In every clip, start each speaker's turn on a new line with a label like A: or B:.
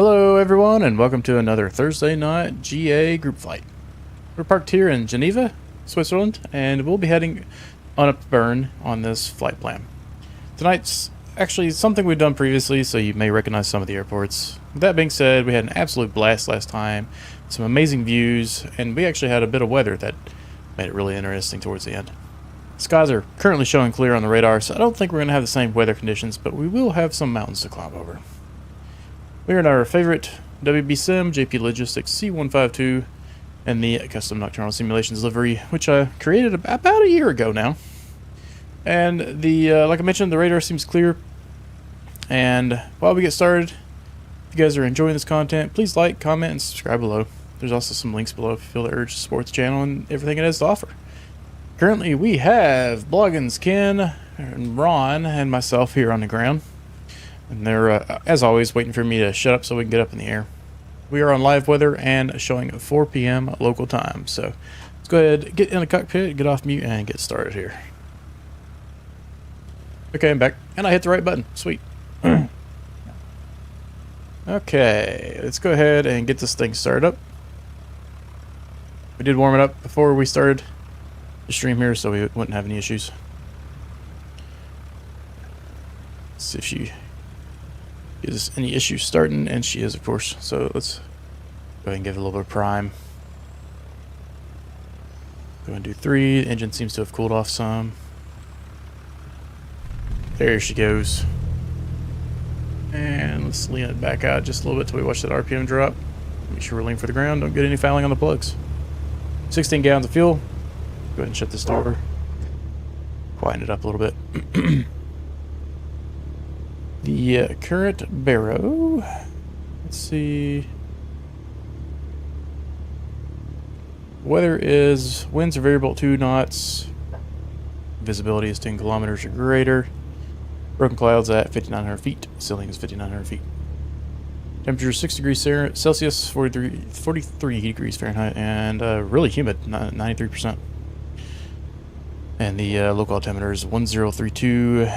A: Hello everyone and welcome to another Thursday night GA group flight. We're parked here in Geneva, Switzerland, and we'll be heading on up to Bern on this flight plan. Tonight's actually something we've done previously, so you may recognize some of the airports. With that being said, we had an absolute blast last time, some amazing views, and we actually had a bit of weather that made it really interesting towards the end. Skies are currently showing clear on the radar, so I don't think we're going to have the same weather conditions, but we will have some mountains to climb over. We're in our favorite WB Sim JP Logistics C152 and the custom nocturnal simulations livery, which I created about a year ago now. And the like I mentioned, the radar seems clear. And while we get started, if you guys are enjoying this content, please like, comment, and subscribe below. There's also some links below if you feel the urge to support the channel and everything it has to offer. Currently, we have Bloggins, Ken, and Ron, and myself here on the ground. And they're, as always, waiting for me to shut up so we can get up in the air. We are on live weather and showing 4 p.m. local time. So let's go ahead, get in the cockpit, get off mute, and get started here. Okay, I'm back. And I hit the right button. Sweet. Okay, let's go ahead and get this thing started up. We did warm it up before we started the stream here, so we wouldn't have any issues. Let's see if she is any issues starting, and she is, of course. So let's go ahead and give it a little bit of prime. Go ahead and do 3. The engine seems to have cooled off some. There she goes. And let's lean it back out just a little bit till we watch that RPM drop. Make sure we're leaning for the ground. Don't get any fouling on the plugs. 16 gallons of fuel. Go ahead and shut this door. Quieten it up a little bit. The current barrow, let's see, weather is, winds are variable at 2 knots, visibility is 10 kilometers or greater, broken clouds at 5,900 feet, ceiling is 5,900 feet. Temperature is 6 degrees Celsius, 43 degrees Fahrenheit, and really humid, 93%. And the local altimeter is 1032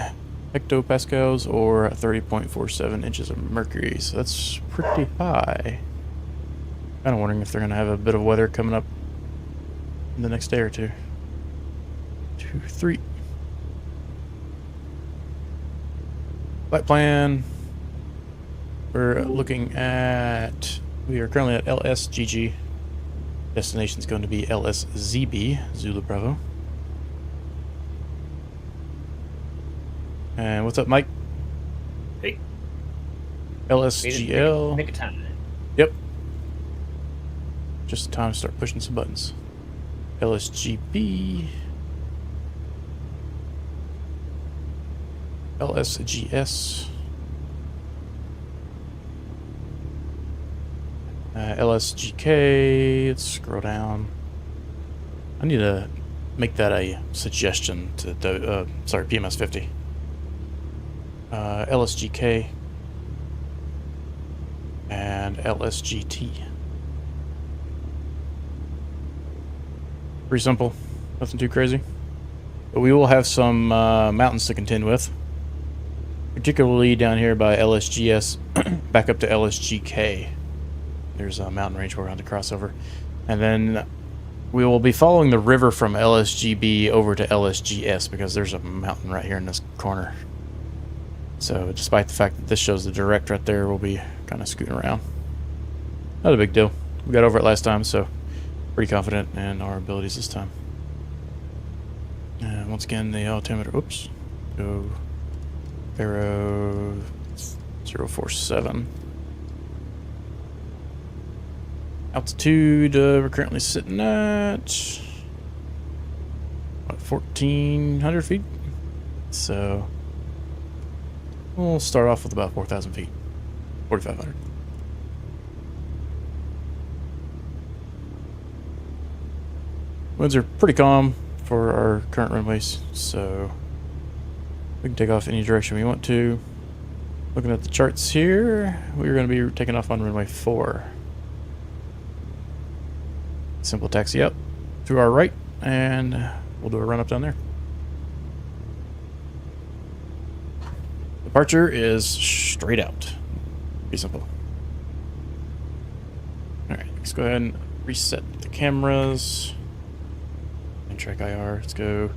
A: hectopascals or 30.47 inches of mercury, so that's pretty high. Kind of wondering if they're going to have a bit of weather coming up in the next day or two. 2, 3. Flight plan. We're looking at, we are currently at LSGG. Destination is going to be LSZB, Zulu Bravo. And what's up, Mike?
B: Hey.
A: LSGL.
B: Make a time.
A: Yep. Just time to start pushing some buttons. LSGB. LSGS. LSGK. Let's scroll down. I need to make that a suggestion to the, sorry, PMS 50. LSGK and LSGT. Pretty simple, nothing too crazy. But we will have some mountains to contend with, particularly down here by LSGS back up to LSGK. There's a mountain range where we're on the crossover. And then we will be following the river from LSGB over to LSGS because there's a mountain right here in this corner. So despite the fact that this shows the direct right there, we'll be kind of scooting around. Not a big deal. We got over it last time, so pretty confident in our abilities this time. And once again, the altimeter, oops, go Arrow 047. Altitude, we're currently sitting at, what, 1,400 feet? So we'll start off with about 4,000 feet, 4,500. Winds are pretty calm for our current runways, so we can take off any direction we want to. Looking at the charts here, we're going to be taking off on runway 4. Simple taxi up to our right, and we'll do a run up down there. Departure is straight out. Pretty simple. Let's go ahead and reset the cameras. And track IR. Let's go.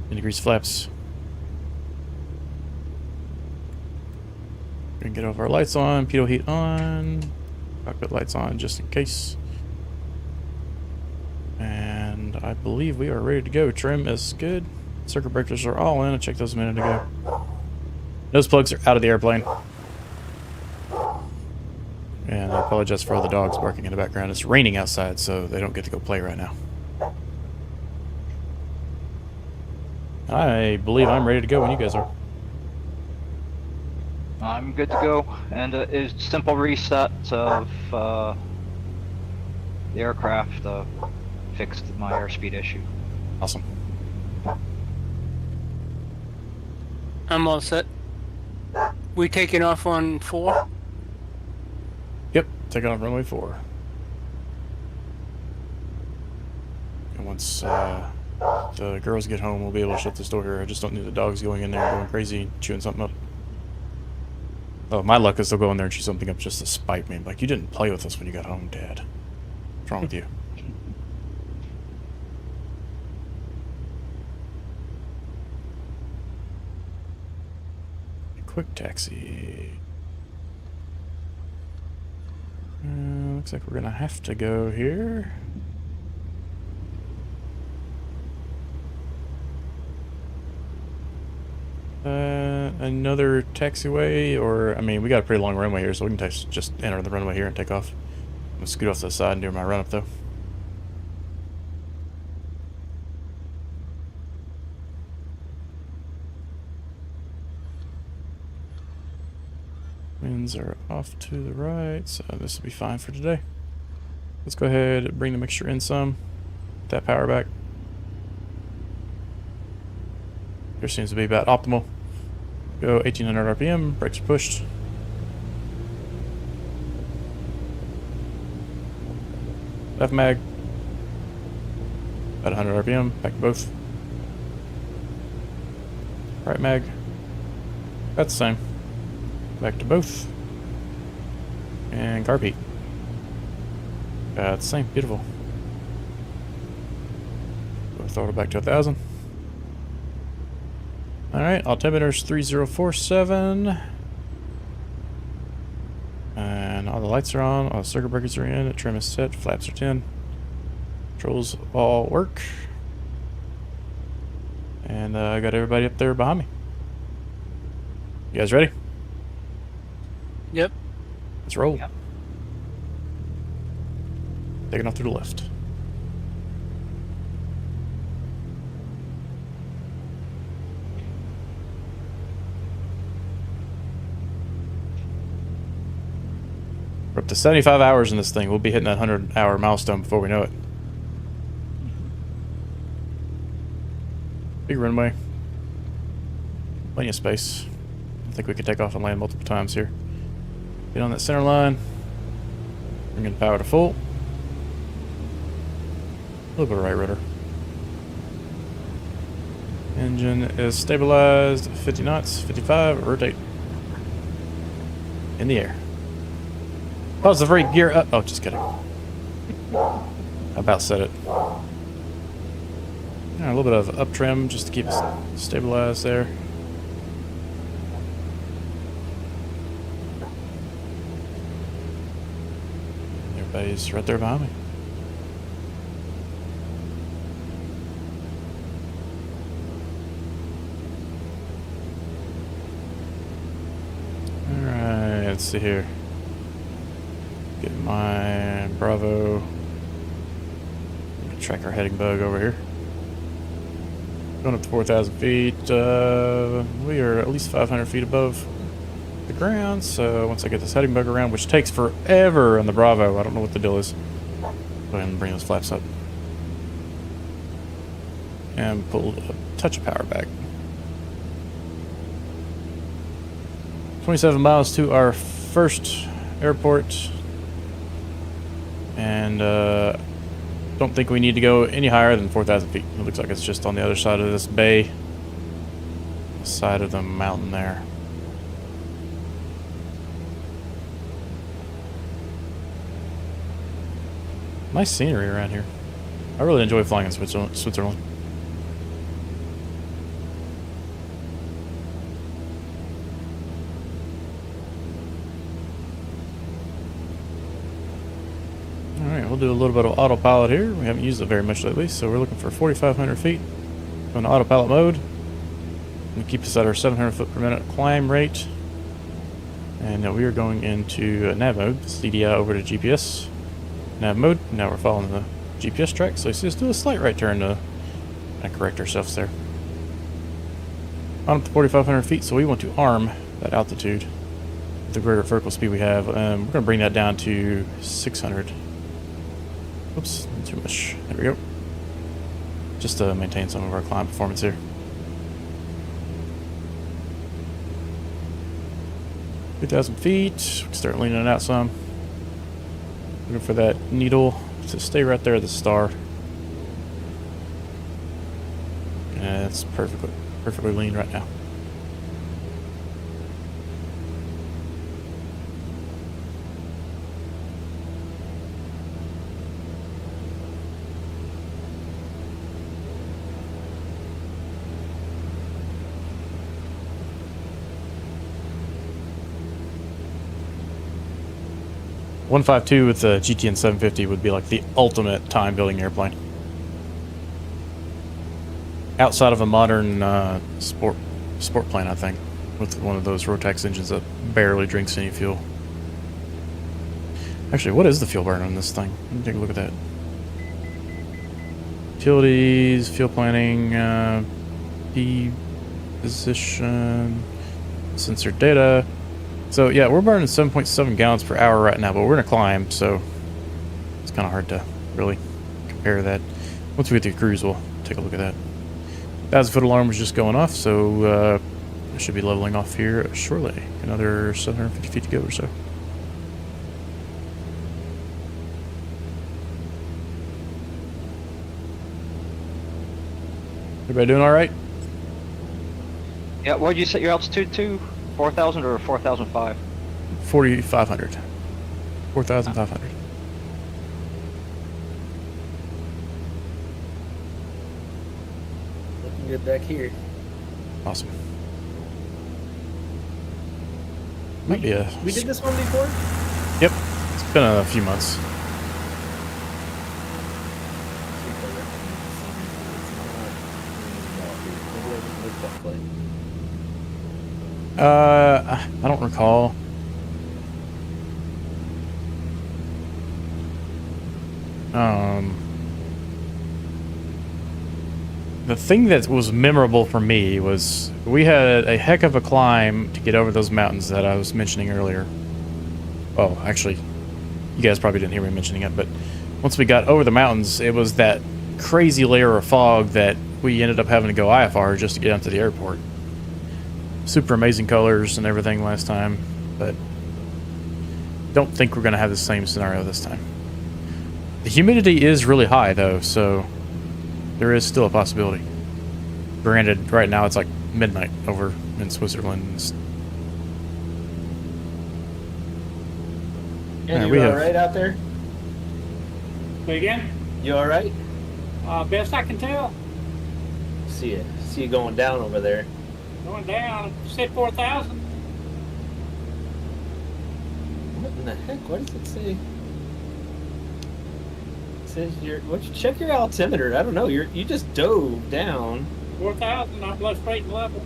A: Degrees flaps. We're gonna get all of our lights on. Pitot heat on. Cockpit lights on just in case. And I believe we are ready to go. Trim is good. Circuit breakers are all in. I checked those a minute ago. Nose plugs are out of the airplane. And I apologize for all the dogs barking in the background. It's raining outside, so they don't get to go play right now. I believe I'm ready to go when you guys are.
B: I'm good to go, and a simple reset of the aircraft fixed my airspeed issue.
A: Awesome.
C: I'm all set. We taking off on 4?
A: Yep, taking off runway 4. And once the girls get home, we'll be able to shut this door here. I just don't need the dogs going in there going crazy, chewing something up. Oh, my luck is they'll go in there and chew something up just to spite me. Like, you didn't play with us when you got home, Dad. What's wrong with you? Quick taxi. Looks like we're gonna have to go here. Another taxiway, or I mean, we got a pretty long runway here, so we can just enter the runway here and take off. I'm gonna scoot off to the side and do my run up though. Winds are off to the right, so this will be fine for today. Let's go ahead and bring the mixture in some. Get that power back. Here seems to be about optimal. Go 1800 RPM, brakes are pushed. Left mag. About 100 RPM, back to both. Right mag. That's the same. Back to both. And carb heat. That's the same, beautiful. Go throttle back to 1000. Alright, altimeter's 3047. And all the lights are on, all the circuit breakers are in, the trim is set, flaps are 10. Controls all work. And I got everybody up there behind me. You guys ready?
C: Yep.
A: Let's roll.
B: Yep.
A: Taking off to the left. We're up to 75 hours in this thing. We'll be hitting that 100-hour milestone before we know it. Big runway. Plenty of space. I think we could take off and land multiple times here. Get on that center line. Bring in power to full. A little bit of right rudder. Engine is stabilized. 50 knots, 55, rotate. In the air. Pause the brake gear up. Oh, just kidding. I about said it. A little bit of up trim just to keep us stabilized there. Everybody's right there behind me. Alright, let's see here. Get my Bravo. Track our heading bug over here. Going up to 4,000 feet. We are at least 500 feet above the ground, so once I get this heading bug around, which takes forever on the Bravo, I don't know what the deal is. Go ahead and bring those flaps up. And pull a touch of power back. 27 miles to our first airport. And don't think we need to go any higher than 4,000 feet. It looks like it's just on the other side of this bay. Side of the mountain there. Nice scenery around here. I really enjoy flying in Switzerland. Alright, we'll do a little bit of autopilot here. We haven't used it very much lately, so we're looking for 4,500 feet on autopilot mode. We keep us at our 700 foot per minute climb rate. And we are going into nav mode, CDI over to GPS. Nav mode, now we're following the GPS track, so you see us do a slight right turn to correct ourselves there. On up to 4,500 feet, so we want to arm that altitude with the greater vertical speed we have. We're going to bring that down to 600. Oops, too much. There we go. Just to maintain some of our climb performance here. 2,000 feet. Start leaning it out some. Looking for that needle to stay right there at the star. Yeah, it's perfectly lean right now. .152 with the GTN 750 would be like the ultimate time building airplane. Outside of a modern sport plane, I think, with one of those Rotax engines that barely drinks any fuel. Actually, what is the fuel burn on this thing? Let me take a look at that. Utilities, fuel planning, P position, sensor data. So yeah, we're burning 7.7 gallons per hour right now, but we're in a climb, so it's kind of hard to really compare that. Once we get through cruise, we'll take a look at that. 1,000 foot alarm was just going off, so it should be leveling off here shortly. Another 750 feet to go or so. Everybody doing all right?
B: Yeah, what did you set your altitude to? 4,000 or 4,005?
A: 4,500. 4,500.
D: Looking good back here.
A: Awesome. Might be a...
D: We did this one before?
A: Yep. It's been a few months. I don't recall. The thing that was memorable for me was we had a heck of a climb to get over those mountains that I was mentioning earlier. Oh, actually, you guys probably didn't hear me mentioning it, but once we got over the mountains, it was that crazy layer of fog that we ended up having to go IFR just to get onto the airport. Super amazing colors and everything last time, but don't think we're going to have the same scenario this time. The humidity is really high, though, so there is still a possibility. Granted, right now it's like midnight over in Switzerland.
D: And you all right out there?
C: Say again?
D: You all right?
C: Best I can tell.
D: See you going down over there.
C: Going down. Said 4,000.
D: What in the heck? What does it say? It says check your altimeter. I don't know. You just dove down.
C: 4,000. I'm below straight and level.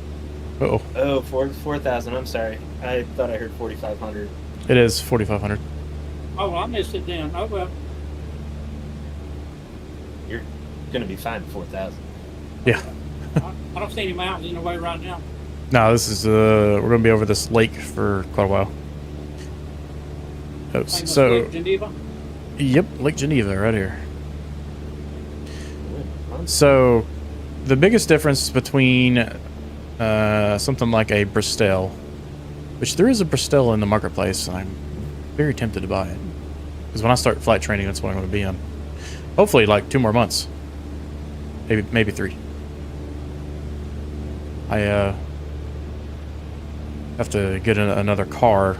A: Uh-oh.
D: Oh, 4,000. I'm sorry. I thought I heard 4,500.
A: It is 4,500.
C: Oh, well, I missed it then. Oh, well.
D: You're gonna be fine at 4,000.
A: Yeah.
C: I don't see any mountains in the way right now.
A: No, this is we're gonna be over this lake for quite a while. Oh,
C: Same with
A: so
C: Lake Geneva.
A: Yep, Lake Geneva right here. So the biggest difference between something like a Bristol, which there is a Bristol in the marketplace, and I'm very tempted to buy it, because when I start flight training, that's what I'm going to be on. Hopefully, like 2 more months, maybe 3. I have to get another car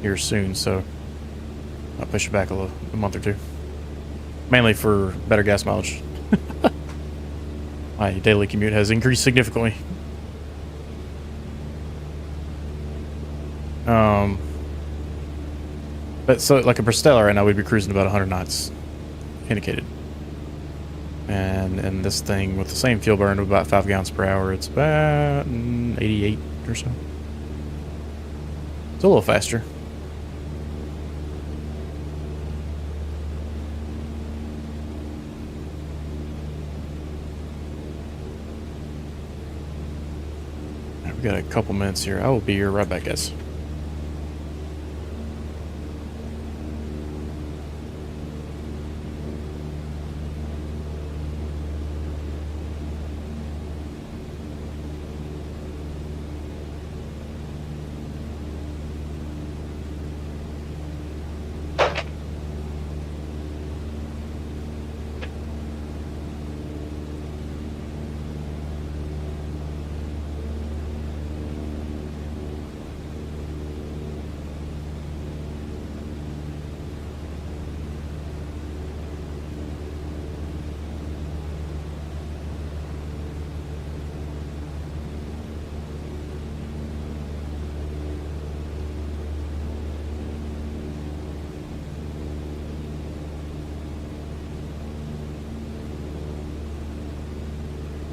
A: here soon, so I'll push it back a month or two. Mainly for better gas mileage. My daily commute has increased significantly. But so like a Pristella right now, we'd be cruising about 100 knots indicated. And this thing with the same fuel burn of about 5 gallons per hour, it's about 88 or so. It's a little faster. We've got a couple minutes here. I will be here right back, guys.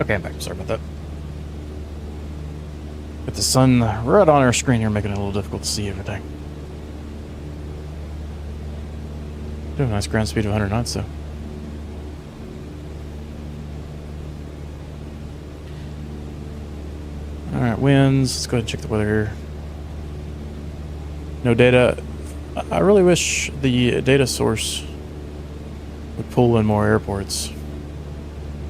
A: Okay, I'm back. Sorry about that. Got the sun right on our screen here, making it a little difficult to see everything. Do have a nice ground speed of 100 knots, though. Alright, winds. Let's go ahead and check the weather here. No data. I really wish the data source would pull in more airports.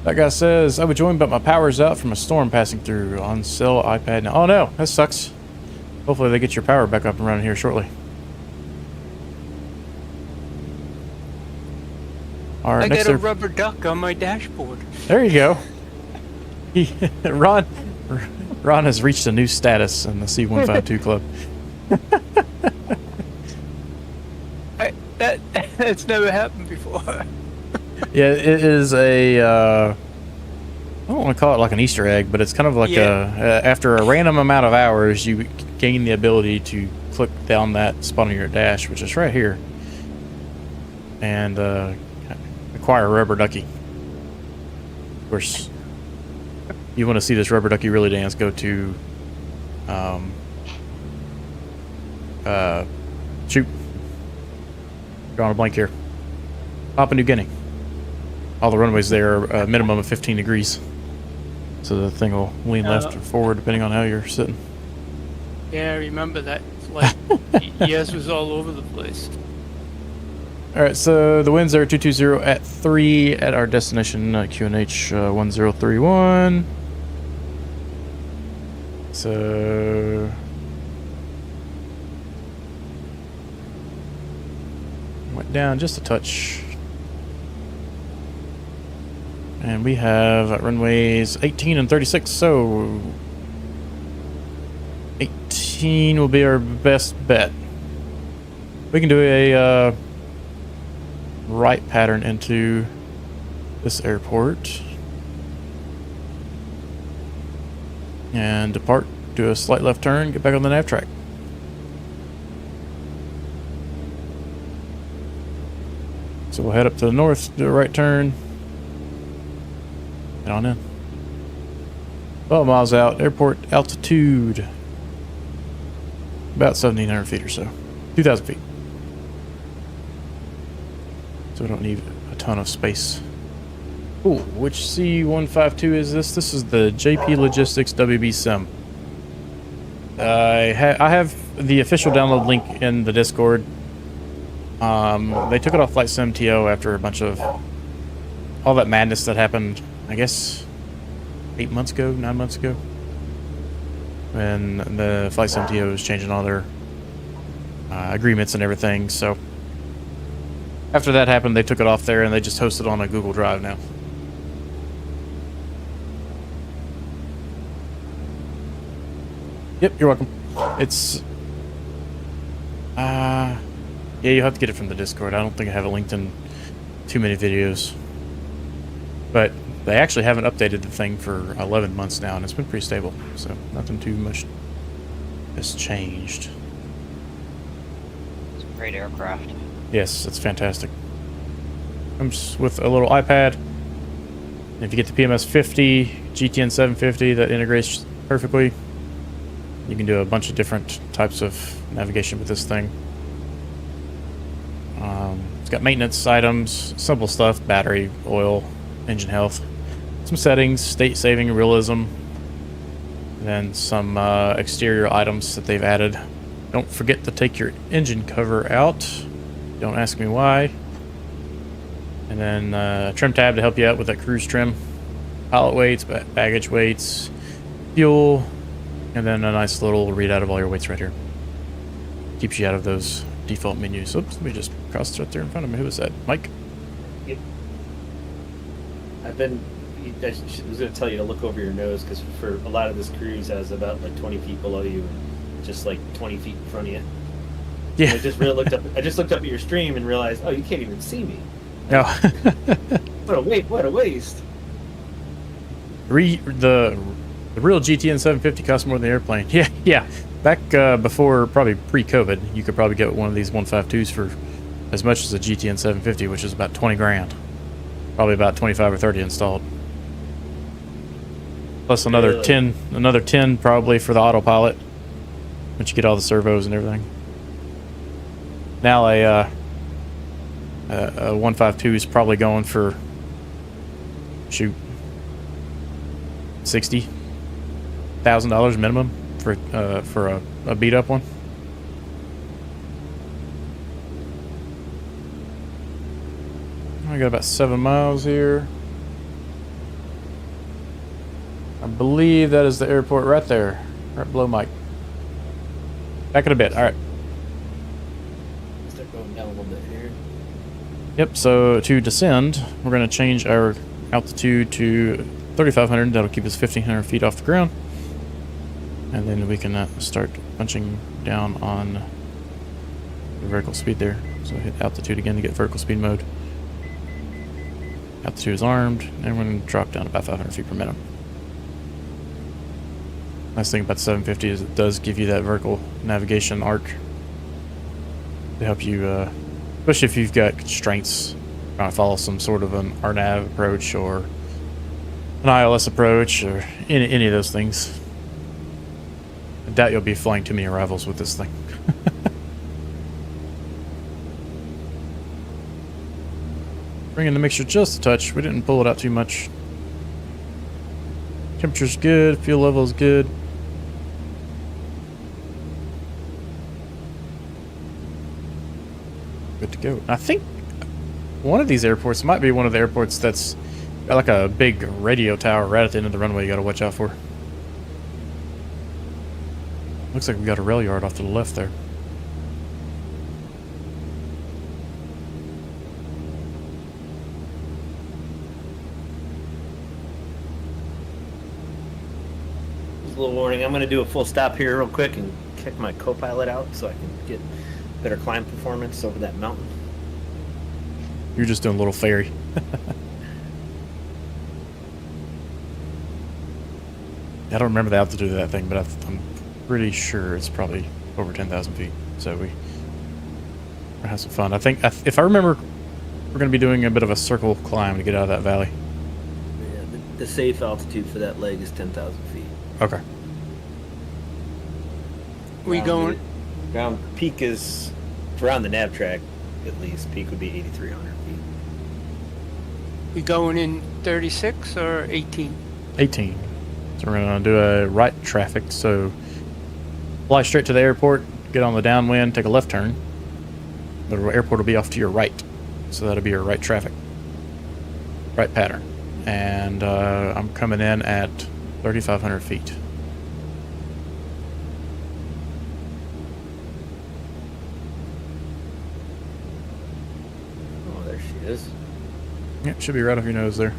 A: That guy says, I would join, but my power's out from a storm passing through. On cell, iPad now. Oh no, that sucks. Hopefully they get your power back up and running here shortly. All right,
C: I
A: next
C: got a rubber duck on my dashboard.
A: There you go. Ron has reached a new status in the C152 club.
C: That's never happened before.
A: Yeah, it is a, I don't want to call it like an Easter egg, but it's kind of like after a random amount of hours, you gain the ability to click down that spot on your dash, which is right here, and acquire a rubber ducky. Of course, you want to see this rubber ducky really dance, go to, shoot, drawing a blank here, Papua New Guinea. All the runways there are a minimum of 15 degrees. So the thing will lean left or forward depending on how you're sitting.
C: Yeah, I remember that. Like, yes, was all over the place.
A: Alright, so the winds are 220 at 3 at our destination, QNH 1031. So... went down just a touch. And we have runways 18 and 36, so 18 will be our best bet. We can do a right pattern into this airport and depart, do a slight left turn, get back on the nav track. So we'll head up to the north, do a right turn. Get on in. 12 miles out, airport altitude. About 1,700 feet or so. 2,000 feet. So we don't need a ton of space. Cool. Which C152 is this? This is the JP Logistics WB Sim. I have the official download link in the Discord. They took it off Flight Sim TO after a bunch of all that madness that happened, I guess, 9 months ago, when the Flight Sim TO was changing all their agreements and everything. So after that happened, they took it off there and they just host it on a Google Drive now. Yep, you're welcome. It's Yeah, you'll have to get it from the Discord. I don't think I have it linked in too many videos. But they actually haven't updated the thing for 11 months now, and it's been pretty stable. So nothing too much has changed.
B: It's a great aircraft.
A: Yes, it's fantastic. Comes with a little iPad. And if you get the PMS 50, GTN 750, that integrates perfectly. You can do a bunch of different types of navigation with this thing. It's got maintenance items, simple stuff, battery, oil, engine health, some settings, state saving, realism, and then some exterior items that they've added. Don't forget to take your engine cover out. Don't ask me why. And then a trim tab to help you out with that cruise trim. Pilot weights, baggage weights, fuel, and then a nice little readout of all your weights right here. Keeps you out of those default menus. Oops, let me just cross right there in front of me. Who was that? Mike?
D: Yep. I was going to tell you to look over your nose because for a lot of this cruise, I was about like 20 feet below you and just like 20 feet in front of you.
A: Yeah.
D: And I just really looked up. I just looked up at your stream and realized, oh, you can't even see me.
A: No.
D: What a waste.
A: The real GTN 750 costs more than the airplane. Yeah. Back before, probably pre-COVID, you could probably get one of these 152s for as much as a GTN 750, which is about 20 grand. Probably about 25 or 30 installed. Plus another
D: Really?
A: 10 probably for the autopilot, once you get all the servos and everything. Now a 152 is probably going for, shoot, $60,000 minimum for a beat up one. I got about 7 miles here. I believe that is the airport right there, right below Mike. Back in a bit. All right.
D: Start going down a little bit here.
A: Yep. So to descend, we're going to change our altitude to 3,500. That'll keep us 1,500 feet off the ground. And then we can start punching down on the vertical speed there. So hit altitude again to get vertical speed mode. Altitude is armed, and we're going to drop down about 500 feet per minute. Nice thing about the 750 is it does give you that vertical navigation arc to help you, especially if you've got constraints, trying to follow some sort of an RNAV approach or an ILS approach or any of those things. I doubt you'll be flying too many arrivals with this thing. Bringing the mixture just a touch. We didn't pull it out too much. Temperature's good. Fuel level's good. Good to go. I think one of these airports might be one of the airports that's got like a big radio tower right at the end of the runway you gotta watch out for. Looks like we got a rail yard off to the left there.
D: Just a little warning. I'm going to do a full stop here real quick and kick my co-pilot out so I can get better climb performance over that mountain.
A: You're just doing a little ferry. I don't remember the altitude of that thing, but I'm pretty sure it's probably over 10,000 feet. So we're gonna have some fun. I think, if I remember, we're going to be doing a bit of a circle climb to get out of that valley.
D: Yeah, the safe altitude for that leg is 10,000 feet.
A: Okay.
C: We going?
D: Ground peak is, around the nav track at least, peak would be 8,300 feet.
C: We going in 36 or 18?
A: 18. So we're going to do a right traffic. So fly straight to the airport, get on the downwind, take a left turn. The airport will be off to your right. So that'll be your right traffic. Right pattern. And I'm coming in at 3,500 feet.
D: Oh, there she is.
A: Yep, should be right off your nose there.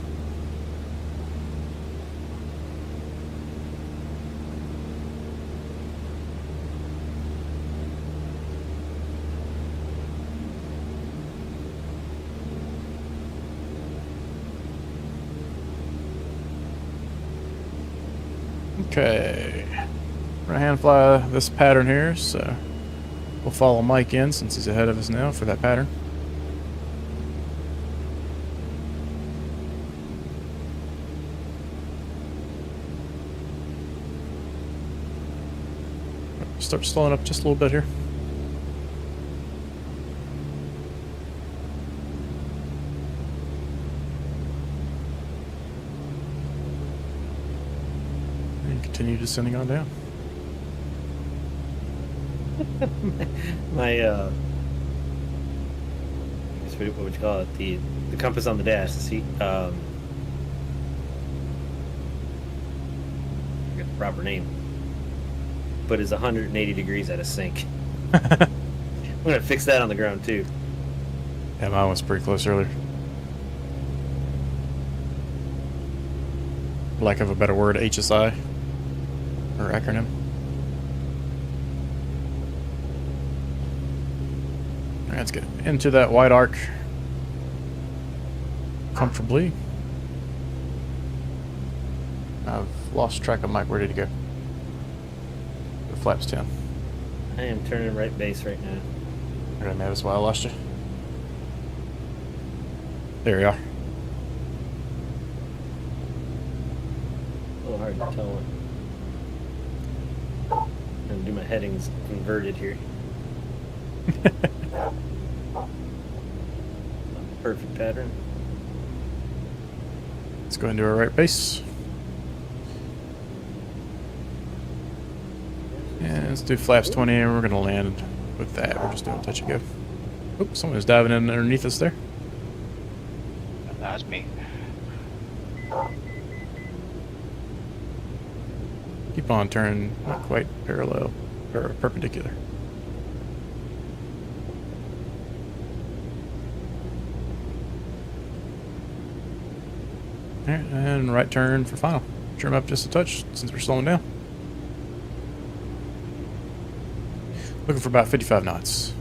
A: Okay. We're gonna hand fly this pattern here, so we'll follow Mike in since he's ahead of us now for that pattern. Start slowing up just a little bit here. And continue descending on down.
D: My I guess what would you call it? The compass on the dash. See, I forget the proper name, but is 180 degrees out of sync. I'm gonna fix that on the ground too.
A: Yeah, mine was pretty close earlier. For lack of a better word, HSI or acronym. Alright, let's get into that wide arc comfortably. I've lost track of Mike. Where did he go? The flaps 10.
D: I am turning right base right now.
A: Alright, man, that's why I lost you. There you are.
D: A little hard to tell what. I'm gonna do my headings converted here. Perfect pattern.
A: Let's go into our right base. And let's do flaps 20 and we're gonna land with that. We're just doing touch and go. Oops, someone's diving in underneath us there.
B: That's me.
A: Keep on turning, not quite parallel or perpendicular. Alright, and right turn for final. Trim up just a touch since we're slowing down. Looking for about 55 knots.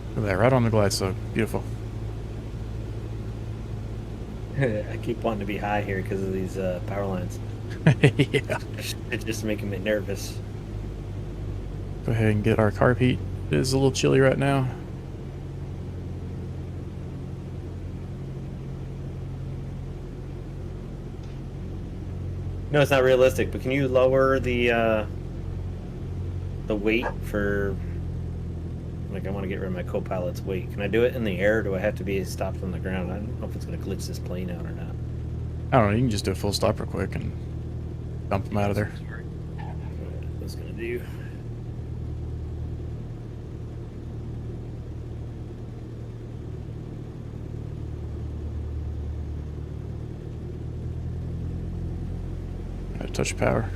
A: Look at that, right on the glide slope. Beautiful.
D: I keep wanting to be high here because of these power lines.
A: Yeah.
D: It's just making me nervous.
A: Go ahead and get our carb heat. It is a little chilly right now.
D: No, it's not realistic, but can you lower the weight for, like, I want to get rid of my co-pilot's weight. Can I do it in the air, or do I have to be stopped on the ground? I don't know if it's going to glitch this plane out or not.
A: I don't know, you can just do a full stop real quick and dump them out of there.
D: What's going to do?
A: Got a touch of power.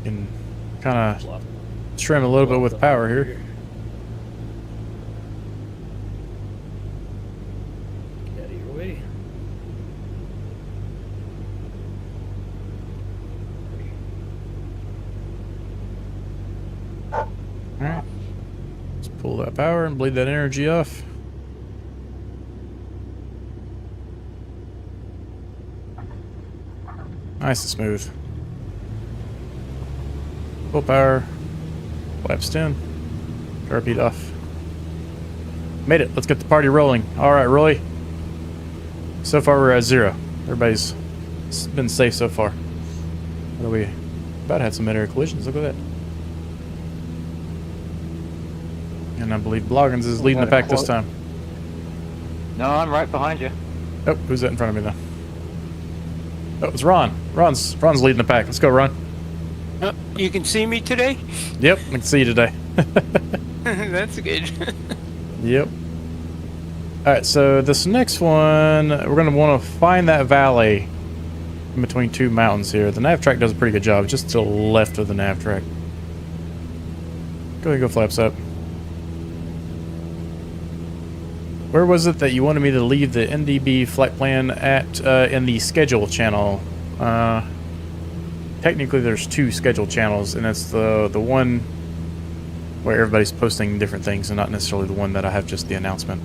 A: Can kind of trim a little bit with power here.
D: Get out of your way.
A: Alright. Let's pull that power and bleed that energy off. Nice and smooth. Full power. Flaps 10. Carb heat off. Made it. Let's get the party rolling. Alright, Roy. So far we're at 0. Everybody's been safe so far. Although we about had some mid-air collisions. Look at that. And I believe Bloggins is leading the pack this time.
B: No, I'm right behind you.
A: Oh, who's that in front of me now? Oh, it's Ron. Ron's leading the pack. Let's go, Ron.
C: You can see me today?
A: Yep, I can see you today.
C: That's good.
A: Yep. Alright, so this next one, we're going to want to find that valley in between two mountains here. The nav track does a pretty good job, just to the left of the nav track. Go ahead and go flaps up. Where was it that you wanted me to leave the NDB flight plan at in the schedule channel? Technically there's two schedule channels, and it's the one where everybody's posting different things and not necessarily the one that I have just the announcement.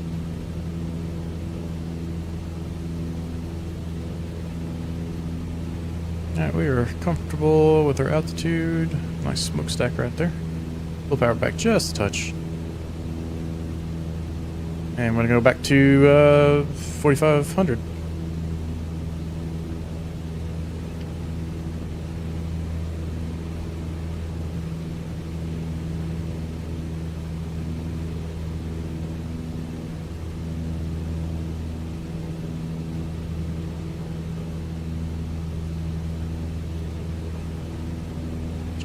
A: Alright, we are comfortable with our altitude. Nice smokestack right there. We'll power back just a touch. And we're going to go back to 4,500.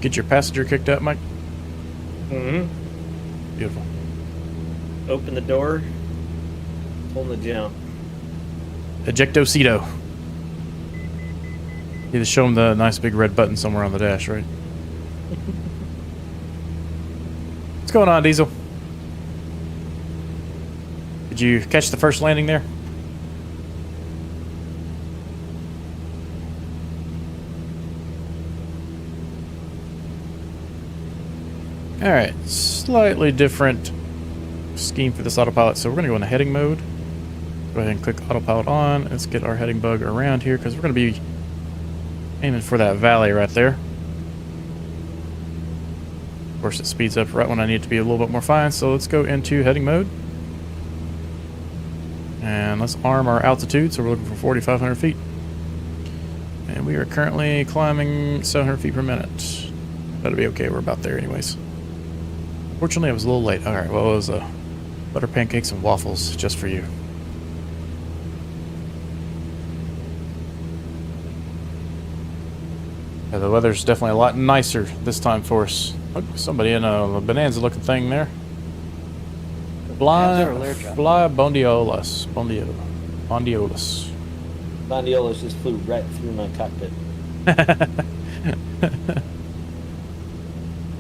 A: Get your passenger kicked up, Mike?
D: Mm-hmm.
A: Beautiful.
D: Open the door. Pull the jump.
A: Ejectocito. You just show him the nice big red button somewhere on the dash, right? What's going on, Diesel? Did you catch the first landing there? Alright, slightly different scheme for this autopilot. So we're going to go into heading mode. Go ahead and click autopilot on. Let's get our heading bug around here because we're going to be aiming for that valley right there. Of course, it speeds up right when I need it to be a little bit more fine. So let's go into heading mode. And let's arm our altitude. So we're looking for 4,500 feet. And we are currently climbing 700 feet per minute. That'll be okay. We're about there anyways. Fortunately, I was a little late. Alright, well, it was butter pancakes and waffles just for you. Yeah, the weather's definitely a lot nicer this time for us. Oh, somebody in a bonanza-looking thing there. Fly Bondiolas. Bondiolas.
D: Bondiolas just flew right through my cockpit.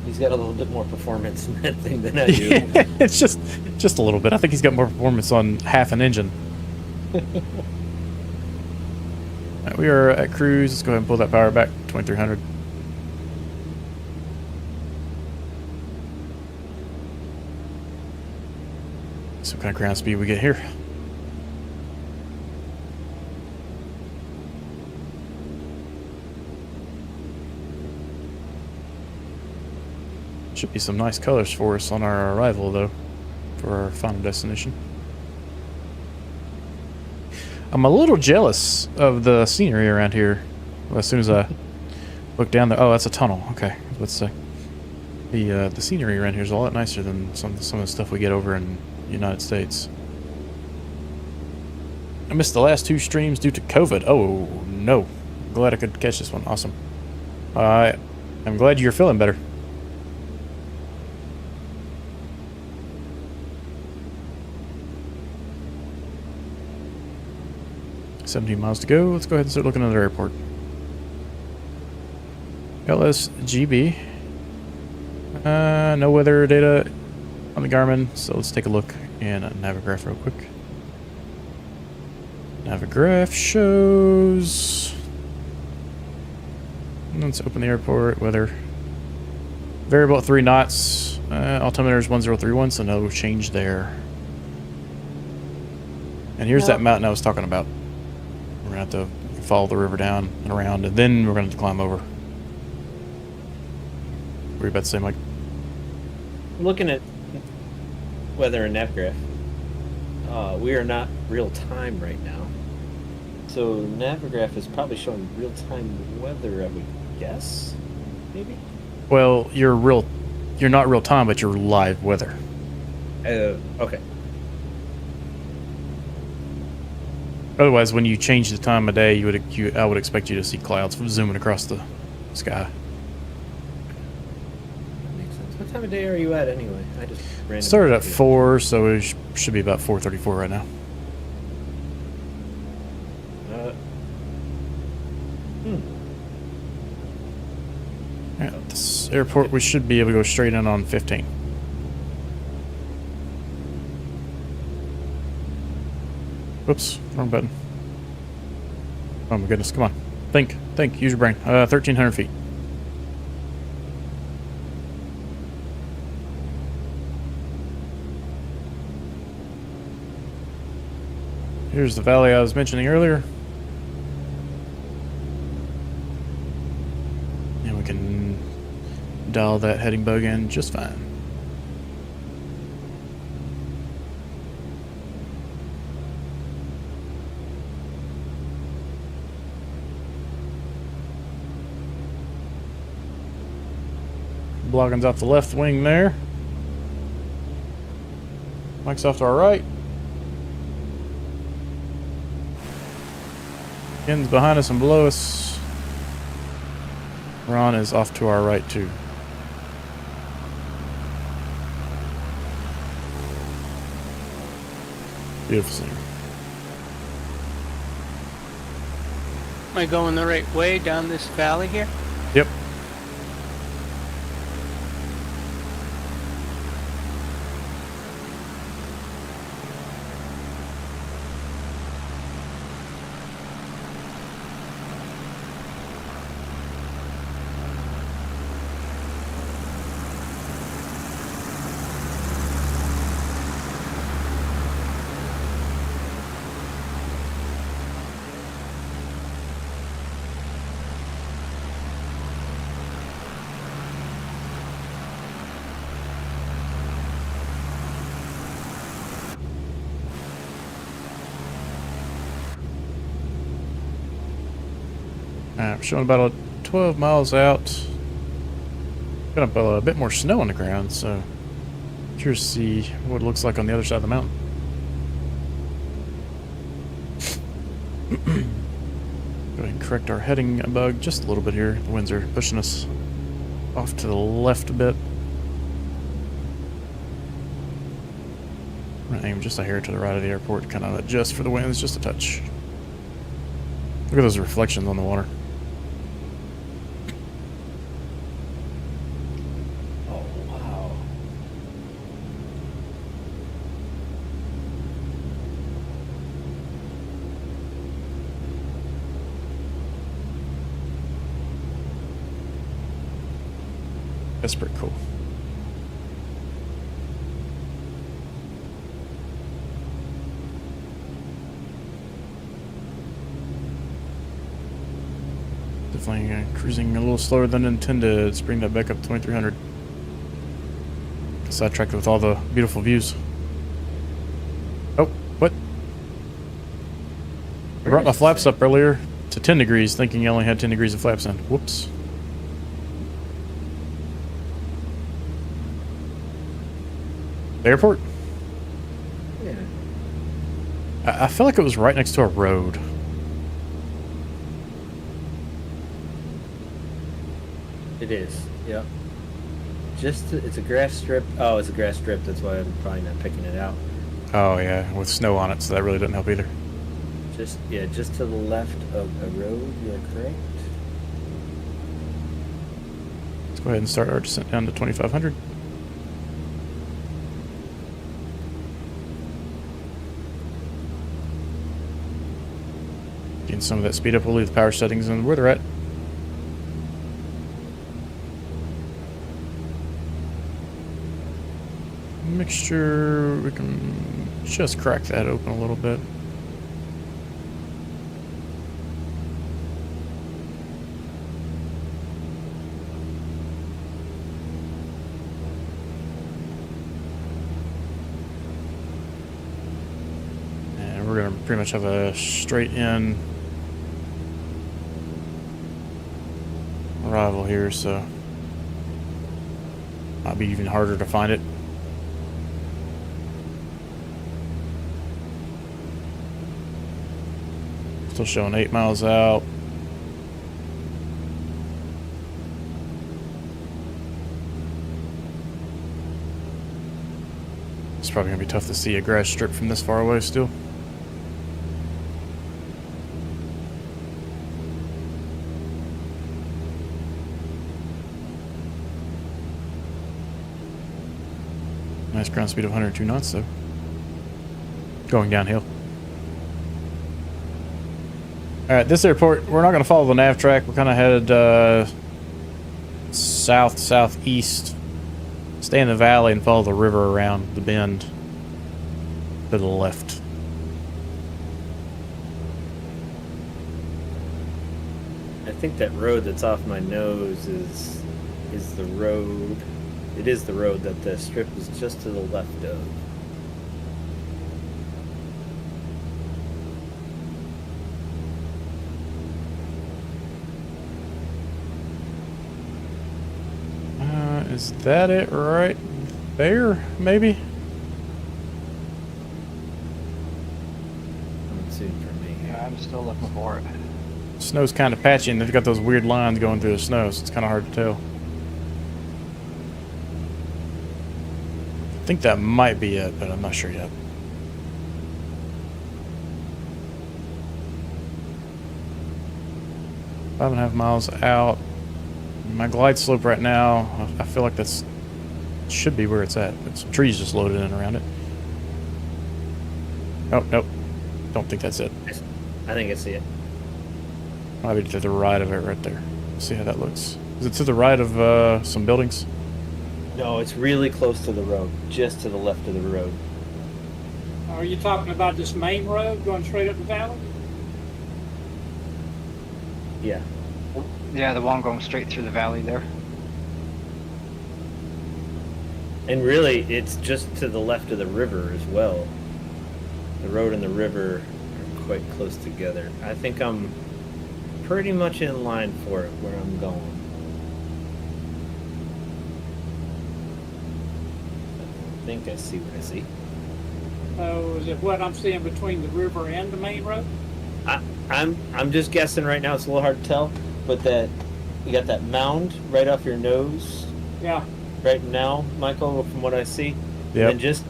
D: He's got a little bit more performance in that thing than I do.
A: Yeah, it's just a little bit. I think he's got more performance on half an engine. Right, we are at cruise. Let's go ahead and pull that power back, 2,300. See what kind of ground speed we get here. Should be some nice colors for us on our arrival, though, for our final destination. I'm a little jealous of the scenery around here. Well, as soon as I look down there, oh, that's a tunnel. Okay, let's say the scenery around here is a lot nicer than some of the stuff we get over in the United States. I missed the last 2 streams due to COVID. Oh no! Glad I could catch this one. Awesome. I'm glad you're feeling better. 17 miles to go. Let's go ahead and start looking at our airport. LSGB. No weather data on the Garmin, so let's take a look in Navigraph real quick. Navigraph shows... Let's open the airport. Weather. Variable at 3 knots. Altimeter is 1031, so no change there. And here's that mountain I was talking about. We're going to have to follow the river down and around, and then we're going to have to climb over. What were you about to say, Mike?
D: I'm looking at weather and Navigraph. We are not real time right now. So Navigraph is probably showing real time weather, I would guess. Maybe?
A: Well, you're not real time, but you're live weather.
D: Okay.
A: Otherwise, when you change the time of day, I would expect you to see clouds zooming across the sky.
D: That makes sense. What time of day are you at anyway? I just randomly
A: Started at 4, so it should be about 4:34 right now. At this airport, we should be able to go straight in on 15. Whoops, wrong button. Oh my goodness, come on. Think, use your brain. 1,300 feet. Here's the valley I was mentioning earlier. we can dial that heading bug in just fine. Blogging's off the left wing there. Mike's off to our right. Ken's behind us and below us. Ron is off to our right too. Beautiful scene.
C: Am I going the right way down this valley here?
A: Yep. I'm showing about 12 miles out. Got a bit more snow on the ground, so curious to see what it looks like on the other side of the mountain. Go ahead and correct our heading bug just a little bit here. The winds are pushing us off to the left a bit. I'm gonna aim just a hair to the right of the airport, kind of adjust for the winds just a touch. Look at those reflections on the water.
D: Oh, wow.
A: That's pretty cool. Definitely cruising a little slower than intended. Let's bring that back up to 2300. Sidetracked with all the beautiful views. Oh, what? I brought my flaps up earlier to 10 degrees, thinking I only had 10 degrees of flaps in. Whoops. The airport?
D: Yeah.
A: I feel like it was right next to a road.
D: It is. Yep. It's a grass strip. Oh, it's a grass strip. That's why I'm probably not picking it out.
A: Oh yeah, with snow on it, so that really didn't help either.
D: Just to the left of a road. You're correct.
A: Let's go ahead and start our descent down to 2500. Getting some of that speed up. We'll leave the power settings and where they're at. Make sure we can just crack that open a little bit. And we're going to pretty much have a straight in arrival here, so might be even harder to find it. Still showing 8 miles out. It's probably gonna be tough to see a grass strip from this far away still. Nice ground speed of 102 knots though. Going downhill. Alright, this airport, we're not going to follow the nav track. We're kind of headed southeast. Stay in the valley and follow the river around the bend to the left.
D: I think that road that's off my nose is the road. It is the road that the strip is just to the left of.
A: Is that it right there, maybe?
D: Let's see for me.
B: Yeah, I'm still looking for it.
A: Snow's kind of patchy, and they've got those weird lines going through the snow, so it's kind of hard to tell. I think that might be it, but I'm not sure yet. Five and a half miles out. My glide slope right now, I feel like that's should be where it's at, but some trees just loaded in around it. Oh, nope. Don't think that's it.
D: I think I see it.
A: Might be to the right of it right there. See how that looks. Is it to the right of some buildings?
D: No, it's really close to the road, just to the left of the road.
E: Are you talking about this main road going straight up the valley?
D: Yeah.
B: Yeah, the one going straight through the valley there.
D: And really, it's just to the left of the river as well. The road and the river are quite close together. I think I'm pretty much in line for it where I'm going. I think I see what I see.
E: So is it what I'm seeing between the river and the main road?
D: I'm just guessing right now. It's a little hard to tell, but that you got that mound right off your nose
E: Yeah.
D: right now, Michael, from what I see.
A: Yep.
D: And just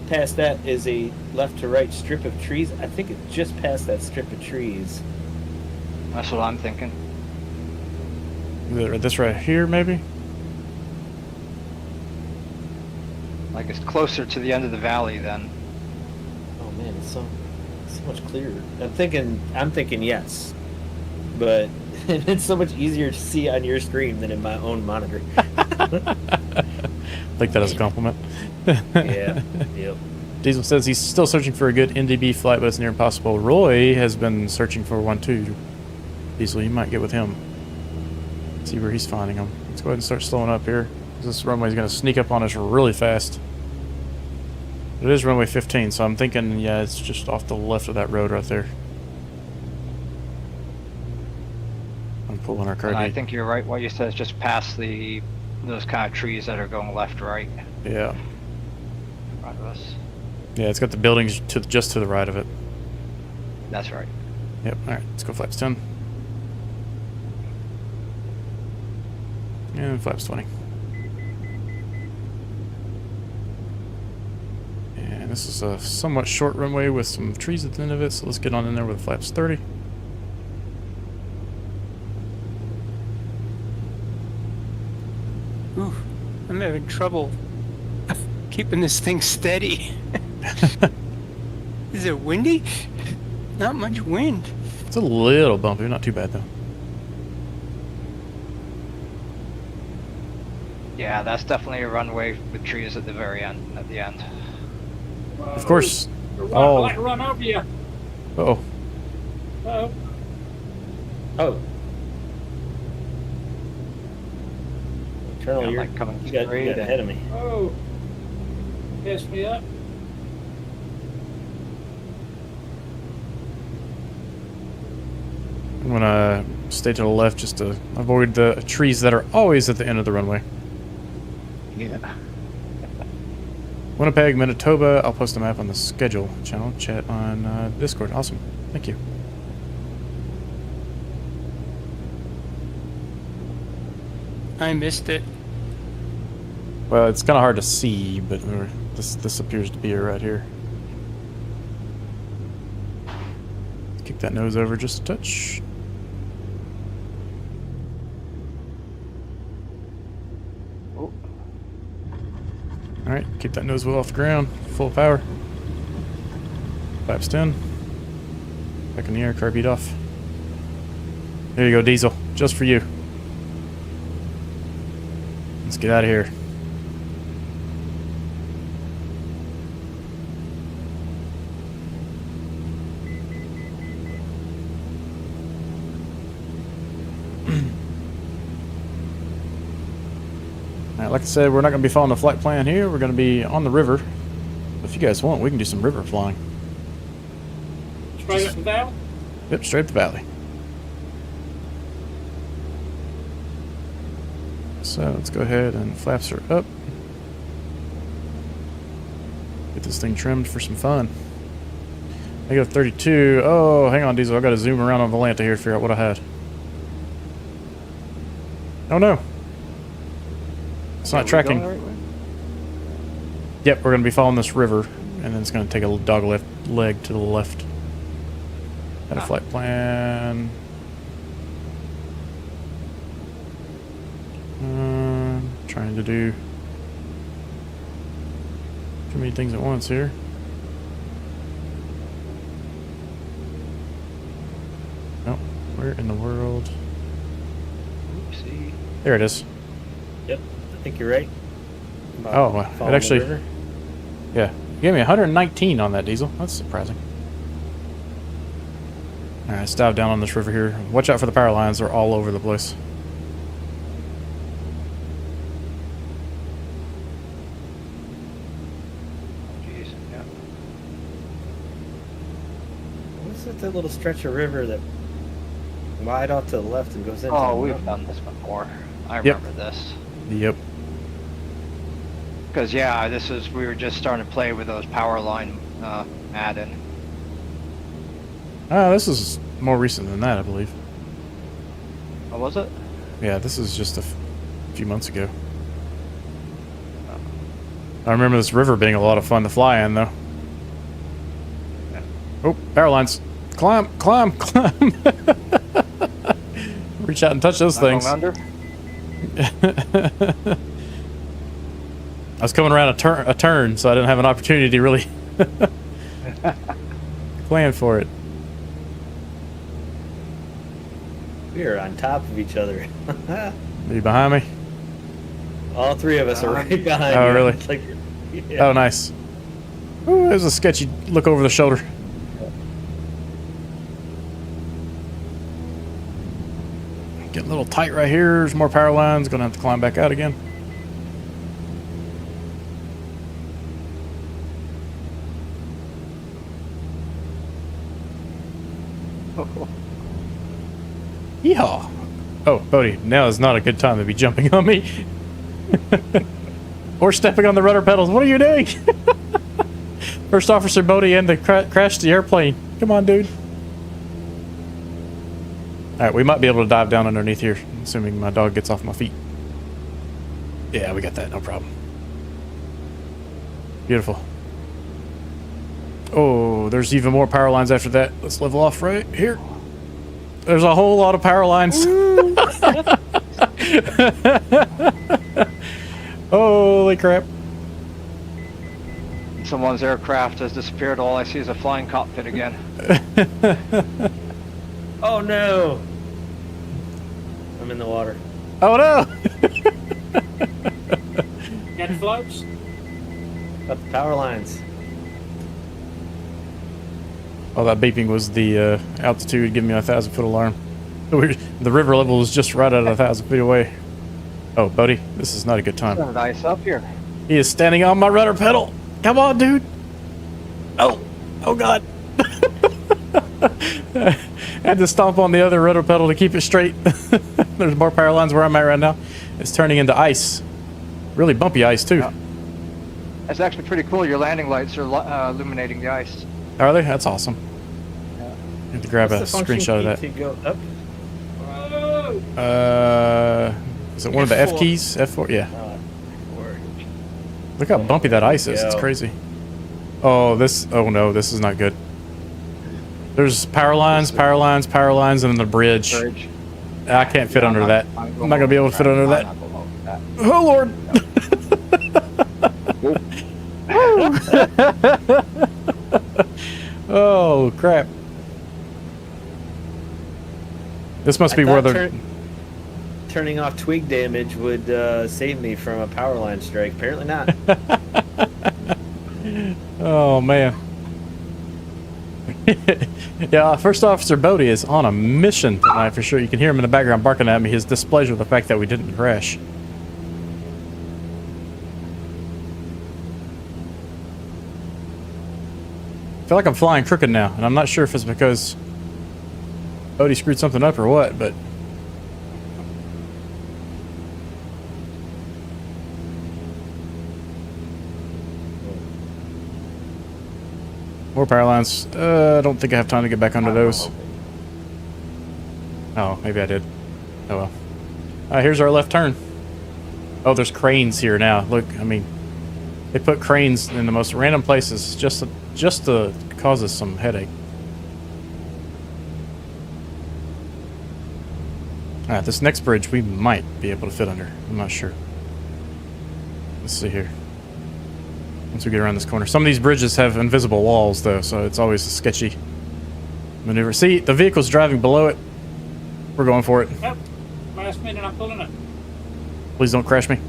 D: past that is a left to right strip of trees. I think it's just past that strip of trees.
B: That's what I'm thinking.
A: Is it this right here, maybe?
B: Like it's closer to the end of the valley than.
D: Oh man, it's so much clearer. I'm thinking yes, but it's so much easier to see on your screen than in my own monitor.
A: Take that as a compliment.
D: Yeah. Yep.
A: Diesel says he's still searching for a good NDB flight, but it's near impossible. Roy has been searching for one too. Diesel, you might get with him. See where he's finding them. Let's go ahead and start slowing up here. This runway is going to sneak up on us really fast. It is runway 15, so I'm thinking, yeah, it's just off the left of that road right there. I'm pulling our car.
B: And I think you're right. What you said is just past those kind of trees that are going left, right,
A: Yeah.
B: in front of us.
A: Yeah, it's got the buildings just to the right of it.
B: That's right.
A: Yep. All right, let's go flaps 10. And flaps 20. And this is a somewhat short runway with some trees at the end of it, so let's get on in there with flaps 30.
C: Ooh, I'm having trouble keeping this thing steady. Is it windy? Not much wind.
A: It's a little bumpy, not too bad though.
B: Yeah, that's definitely a runway with trees at the very end. At the end.
A: Of course.
E: I'd like to run over you.
A: Uh-oh.
E: Oh,
D: Oh. Colonel,
B: Yeah,
D: you're
B: like coming
D: you got
B: straight
D: ahead of me.
E: oh. Piss me up.
A: I'm gonna stay to the left just to avoid the trees that are always at the end of the runway.
B: Yeah.
A: Winnipeg, Manitoba. I'll post a map on the schedule channel chat on Discord. Awesome. Thank you.
C: I missed it.
A: Well, it's kind of hard to see, but this appears to be it right here. Let's kick that nose over just a touch.
B: Oh,
A: All right, keep that nose wheel off the ground, full power. Flaps 10. Back in the air, car beat off. There you go, Diesel, just for you. Let's get out of here. Alright, like I said, we're not going to be following the flight plan here. We're going to be on the river. If you guys want, we can do some river flying.
E: Straight up the valley?
A: Yep, straight up the valley. So let's go ahead and flaps her up. Get this thing trimmed for some fun. I got 32. Oh, hang on, Diesel. I got to zoom around on Volanta here to figure out what I had. Oh no. It's not tracking.
B: Going the right way?
A: Yep, we're going to be following this river, and then it's going to take a dog leg to the left. Had a flight plan. Trying to do too many things at once here. Oh, where in the world?
B: Oopsie.
A: There it is.
D: Yep, I think you're right.
A: Oh, it
D: Following the
A: actually,
D: river.
A: yeah, you gave me 119 on that, Diesel. That's surprising. All right, let's dive down on this river here. Watch out for the power lines; they're all over the place.
B: Jeez. Yeah.
D: What's that little stretch of river that wide off to the left and goes into?
B: Oh,
D: the
B: we've
D: mountain?
B: done this before. I
A: Yep.
B: remember this.
A: Yep.
B: Because yeah, we were just starting to play with those power line add-in.
A: This is more recent than that, I believe.
B: What was it?
A: Yeah, this is just a few months ago. I remember this river being a lot of fun to fly in, though.
B: Yeah.
A: Oh, power lines. Climb, climb, climb. Reach out and touch those
B: Not
A: things.
B: going under?
A: I was coming around a turn, so I didn't have an opportunity to really plan for it.
D: We are on top of each other.
A: Are you behind me?
D: All three of us are right behind
A: Oh,
D: you.
A: really?
D: It's like, yeah.
A: Oh, nice. Ooh, there's a sketchy look over the shoulder. Getting a little tight right here. There's more power lines. Gonna have to climb back out again. Yeehaw! Oh, Bodie, now is not a good time to be jumping on me. Or stepping on the rudder pedals. What are you doing? First Officer Bodie and crashed the airplane. Come on, dude. Alright, we might be able to dive down underneath here, assuming my dog gets off my feet. Yeah, we got that, no problem. Beautiful. Oh, there's even more power lines after that. Let's level off right here. There's a whole lot of power lines. Holy crap.
B: Someone's aircraft has disappeared. All I see is a flying cockpit again.
D: Oh no! I'm in the water.
A: Oh no!
E: Got the floats?
D: Up the power lines.
A: Oh, that beeping was the altitude giving me a 1,000-foot alarm. The river level was just right at 1,000 feet away. Oh, buddy, this is not a good time.
B: There's ice up here.
A: He is standing on my rudder pedal. Come on, dude. Oh, oh God. I had to stomp on the other rudder pedal to keep it straight. There's more power lines where I'm at right now. It's turning into ice. Really bumpy ice, too.
B: Yeah. It's actually pretty cool. Your landing lights are illuminating the ice.
A: Are they? That's awesome.
B: Yeah.
A: I have to grab a
D: What's the function
A: screenshot of
D: key
A: that.
D: to go up?
E: Whoa!
A: Is it one of the F
D: F4.
A: keys? F4? Yeah.
D: Or-
A: Look how bumpy that ice is. It's
D: go.
A: crazy. Oh, oh no, this is not good. There's power lines, power lines, power lines, and then the bridge.
B: Bridge.
A: I can't fit
B: Yeah,
A: under that.
B: I'm
A: I'm not gonna be able to fit under that.
B: I'm not going over that.
A: Oh Lord! Oh crap! This must be
D: I
A: where
D: thought
A: the.
D: turning off twig damage would save me from a power line strike. Apparently not.
A: Oh man. Yeah, First Officer Bodie is on a mission tonight for sure. You can hear him in the background barking at me, his displeasure with the fact that we didn't crash. feel like I'm flying crooked now, and I'm not sure if it's because Odie screwed something up or what, but... More power lines. I don't think I have time to get back under those. Oh, maybe I did. Oh well. Here's our left turn. Oh, there's cranes here now. Look, I mean, they put cranes in the most random places just to cause us some headache. Alright, this next bridge we might be able to fit under. I'm not sure. Let's see here. Once we get around this corner. Some of these bridges have invisible walls, though, so it's always a sketchy maneuver. See, the vehicle's driving below it. We're going for it.
E: Yep. Last minute, I'm pulling it.
A: Please don't crash me.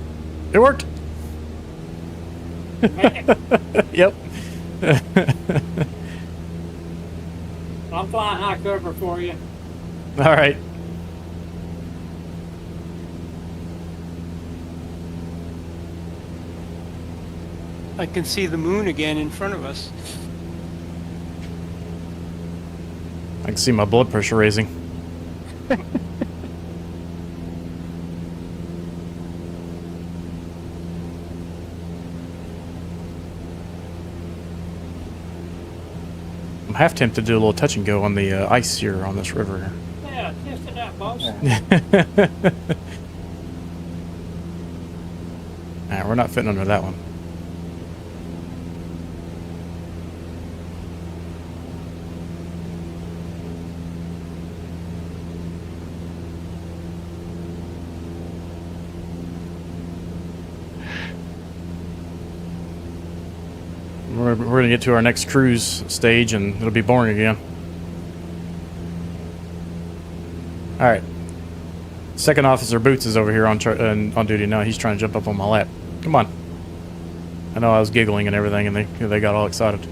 A: It worked! Yep.
E: I'm flying high cover for you.
A: Alright.
C: I can see the moon again in front of us.
A: I can see my blood pressure raising. I'm half tempted to do a little touch and go on the ice here on this river.
E: Yeah, test it out, boss.
A: Alright, we're not fitting under that one. We're going to get to our next cruise stage and it'll be boring again. Alright. Second Officer Boots is over here on duty now. He's trying to jump up on my lap. Come on. I know I was giggling and everything and they got all excited.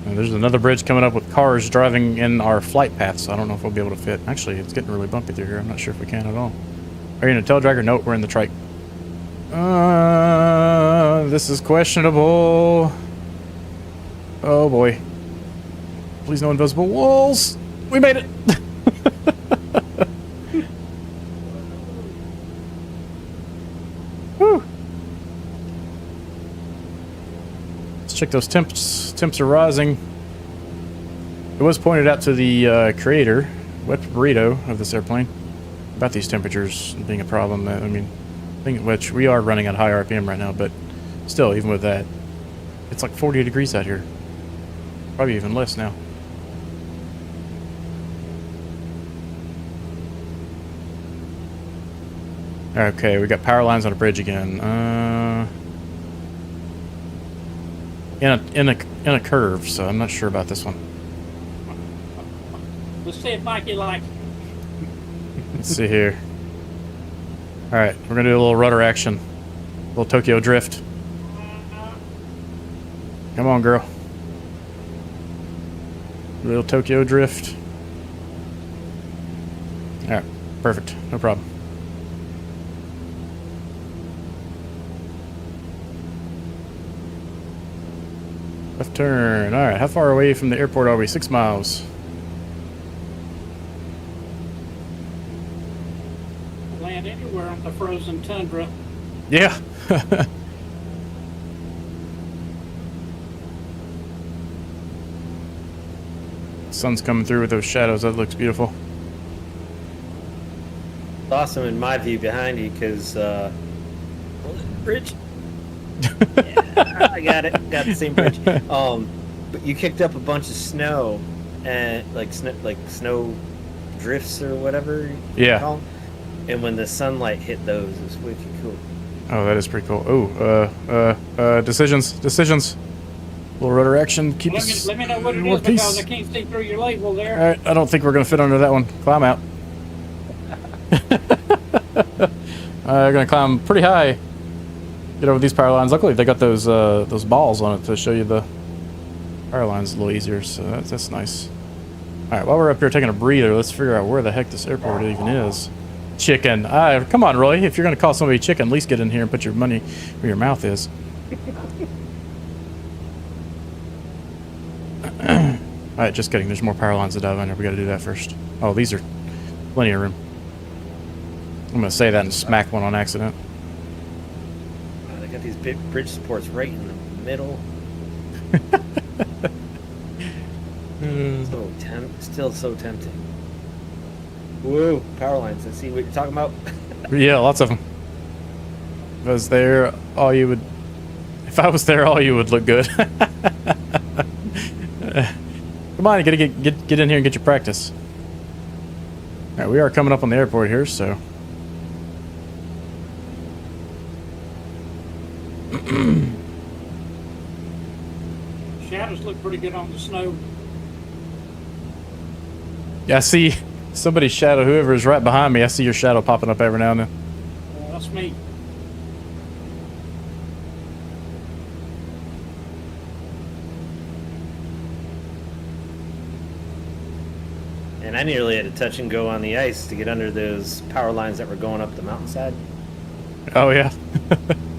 A: And there's another bridge coming up with cars driving in our flight path, so I don't know if we'll be able to fit. Actually, it's getting really bumpy through here. I'm not sure if we can at all. Are you in a tail dragger? Nope, we're in the trike. This is questionable. Oh boy. Please no invisible walls. We made it. Whew. Let's check those temps. Temps are rising. It was pointed out to the creator, Wet Burrito, of this airplane about these temperatures being a problem. I mean, which we are running at high RPM right now, but still, even with that, it's like 40 degrees out here. Probably even less now. Okay, we got power lines on a bridge again. In a curve, so I'm not sure about this one.
E: Let's see if Mikey likes it.
A: Let's see here. Alright, we're gonna do a little rudder action. A little Tokyo drift. Come on, girl. A little Tokyo drift. Alright, perfect. No problem. Left turn. Alright, how far away from the airport are we? 6 miles.
E: Land anywhere on the frozen tundra.
A: Yeah. Sun's coming through with those shadows. That looks beautiful.
D: It's awesome in my view behind you because, bridge. Yeah, I got it. Got the same bridge. But you kicked up a bunch of snow and like snow drifts or whatever.
A: Yeah.
D: Call them. And when the sunlight hit those, it was wicked cool.
A: Oh, that is pretty cool. Oh, decisions. Little rudder action. Keep us
E: Let me know what it
A: in
E: is
A: one piece.
E: because I can't see through your label there.
A: All right, I don't think we're gonna fit under that one. Climb out. I'm gonna climb pretty high. Get over these power lines. Luckily, they got those balls on it to show you the power lines a little easier. So that's nice. All right, while we're up here taking a breather, let's figure out where the heck this airport even is. Chicken. Come on, Roy. If you're gonna call somebody chicken, at least get in here and put your money where your mouth is. Alright, just kidding. There's more power lines to dive under. We gotta do that first. Oh, these are plenty of room. I'm gonna say that and smack one on accident.
D: They got these big bridge supports right in the middle. Still so tempting. Whoa, power lines. I see what you're talking about.
A: Yeah, lots of them. If I was there, all you would look good. Come on, you gotta get in here and get your practice. All right, we are coming up on the airport here, so.
E: Shadows look pretty good on the snow.
A: Yeah, I see somebody's shadow. Whoever is right behind me, I see your shadow popping up every now and then.
E: That's me.
D: And I nearly had to touch and go on the ice to get under those power lines that were going up the mountainside.
A: Oh yeah.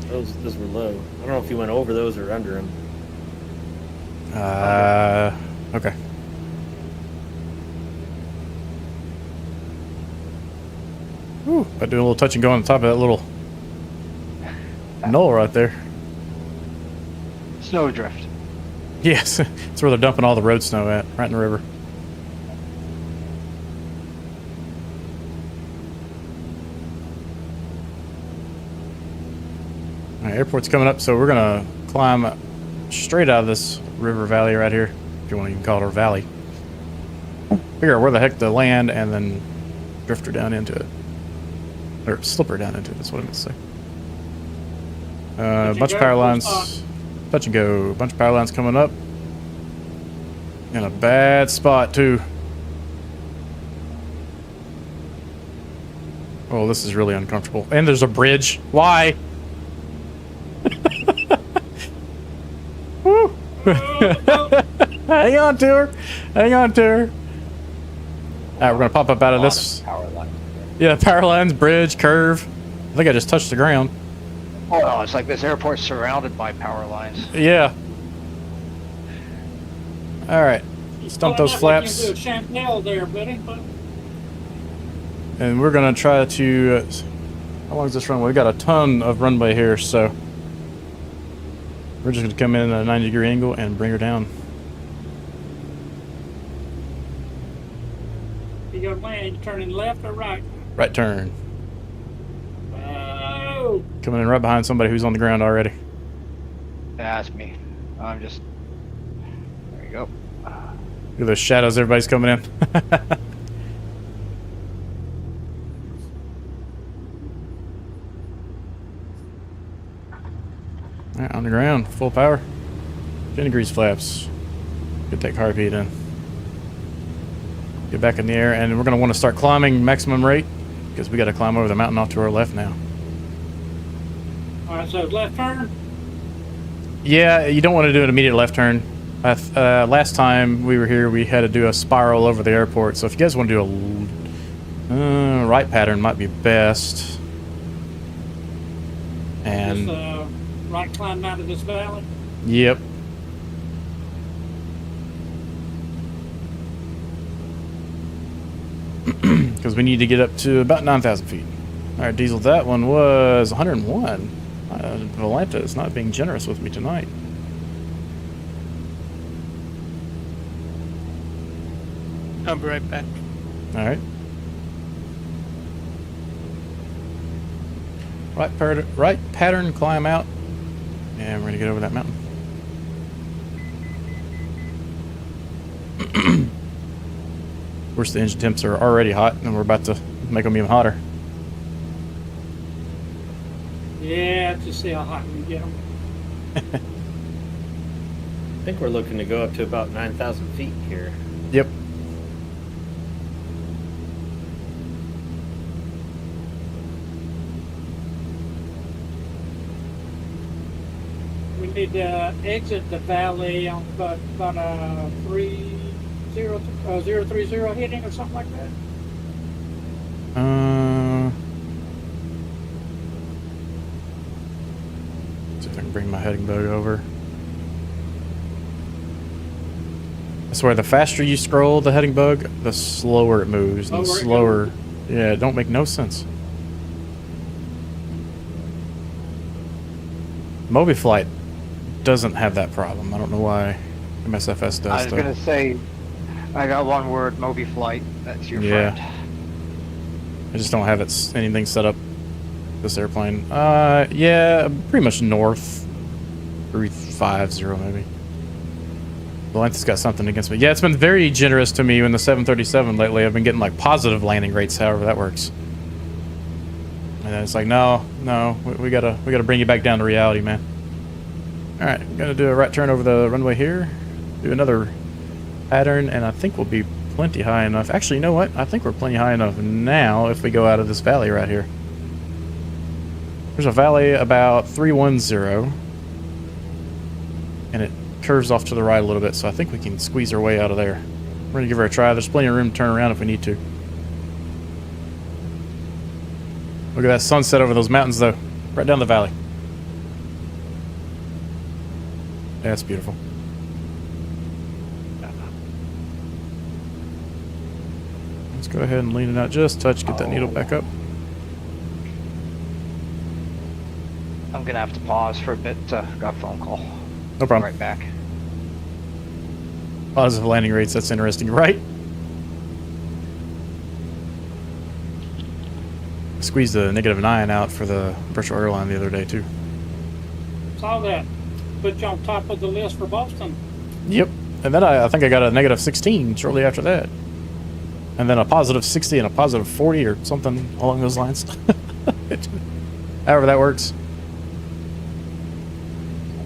D: Those were low. I don't know if you went over those or under them.
A: Okay. Whew, I do a little touch and go on the top of that little knoll right there.
B: Snowdrift.
A: Yes, it's where they're dumping all the road snow at, right in the river. All right, airport's coming up, so we're gonna climb straight out of this river valley right here, if you want to even call it a valley. Figure out where the heck to land and then drift her down into it. Or slip her down into it, that's what I meant to say. Bunch of power lines. Touch and go. Bunch of power lines coming up. In a bad spot, too. Oh, this is really uncomfortable. And there's a bridge. Why? Woo! Hang on to her. Hang on to her. Alright, we're gonna pop up out of this.
B: Power line.
A: Yeah, power lines, bridge, curve. I think I just touched the ground.
B: Oh, it's like this airport's surrounded by power lines.
A: Yeah. Alright. Stump those flaps.
E: Do a Chantel there, buddy. But
A: And we're gonna try to... how long is this runway? We got a ton of runway here, so... we're just gonna come in at a 90-degree angle and bring her down.
E: you go land, you turning left or right?
A: Right turn.
E: Oh!
A: Coming in right behind somebody who's on the ground already.
B: That's me. I'm just... there you go.
A: Look at those shadows everybody's coming in. Alright, on the ground, full power. 10 degrees flaps. Could take heartbeat in. Get back in the air, and we're going to want to start climbing maximum rate because we got to climb over the mountain off to our left now.
E: Alright, so left turn?
A: Yeah, you don't want to do an immediate left turn. Last time we were here, we had to do a spiral over the airport. So if you guys want to do a right pattern, might be best. And
E: Just, right climb out of this valley?
A: yep. Because we need to get up to about 9,000 feet. All right, Diesel, that one was 101. Volanta is not being generous with me tonight.
C: I'll be right back.
A: All right. Right pattern, climb out, and we're gonna get over that mountain. Of course, the engine temps are already hot, and we're about to make them even hotter.
E: Yeah, just see how hot we get them.
D: I think we're looking to go up to about 9,000 feet here.
A: Yep.
E: We need to exit the valley on about 030 hitting or something like that.
A: See if I can Bring my heading bug over. I swear, the faster you scroll the heading bug, the slower it moves. And the slower... Yeah, it don't make no sense. MobiFlight doesn't have that problem. I don't know why MSFS does.
B: I was gonna say, I got one word, MobiFlight. That's your friend.
A: I just don't have anything set up. This airplane. Yeah, pretty much north. 350 maybe. Valencia's got something against me. Yeah, it's been very generous to me in the 737 lately. I've been getting like positive landing rates, however that works. And then it's like, no, we gotta bring you back down to reality, man. All right, I'm gonna do a right turn over the runway here. Do another pattern, and I think we'll be plenty high enough. Actually, you know what? I think we're plenty high enough now if we go out of this valley right here. There's a valley about 310, and it curves off to the right a little bit, so I think we can squeeze our way out of there. We're gonna give her a try. There's plenty of room to turn around if we need to. Look at that sunset over those mountains, though. Right down the valley. Yeah, it's beautiful. Let's go ahead and lean it out just a touch, get that needle back up.
B: I'm gonna have to pause for a bit. Got a phone call.
A: No problem.
B: Right back.
A: Positive landing rates, that's interesting, right? Squeezed the -9 out for the virtual airline the other day, too.
E: Saw that. Put you on top of the list for Boston.
A: Yep. And then I think I got a -16 shortly after that. And then a positive 60 and a positive 40 or something along those lines. However that works.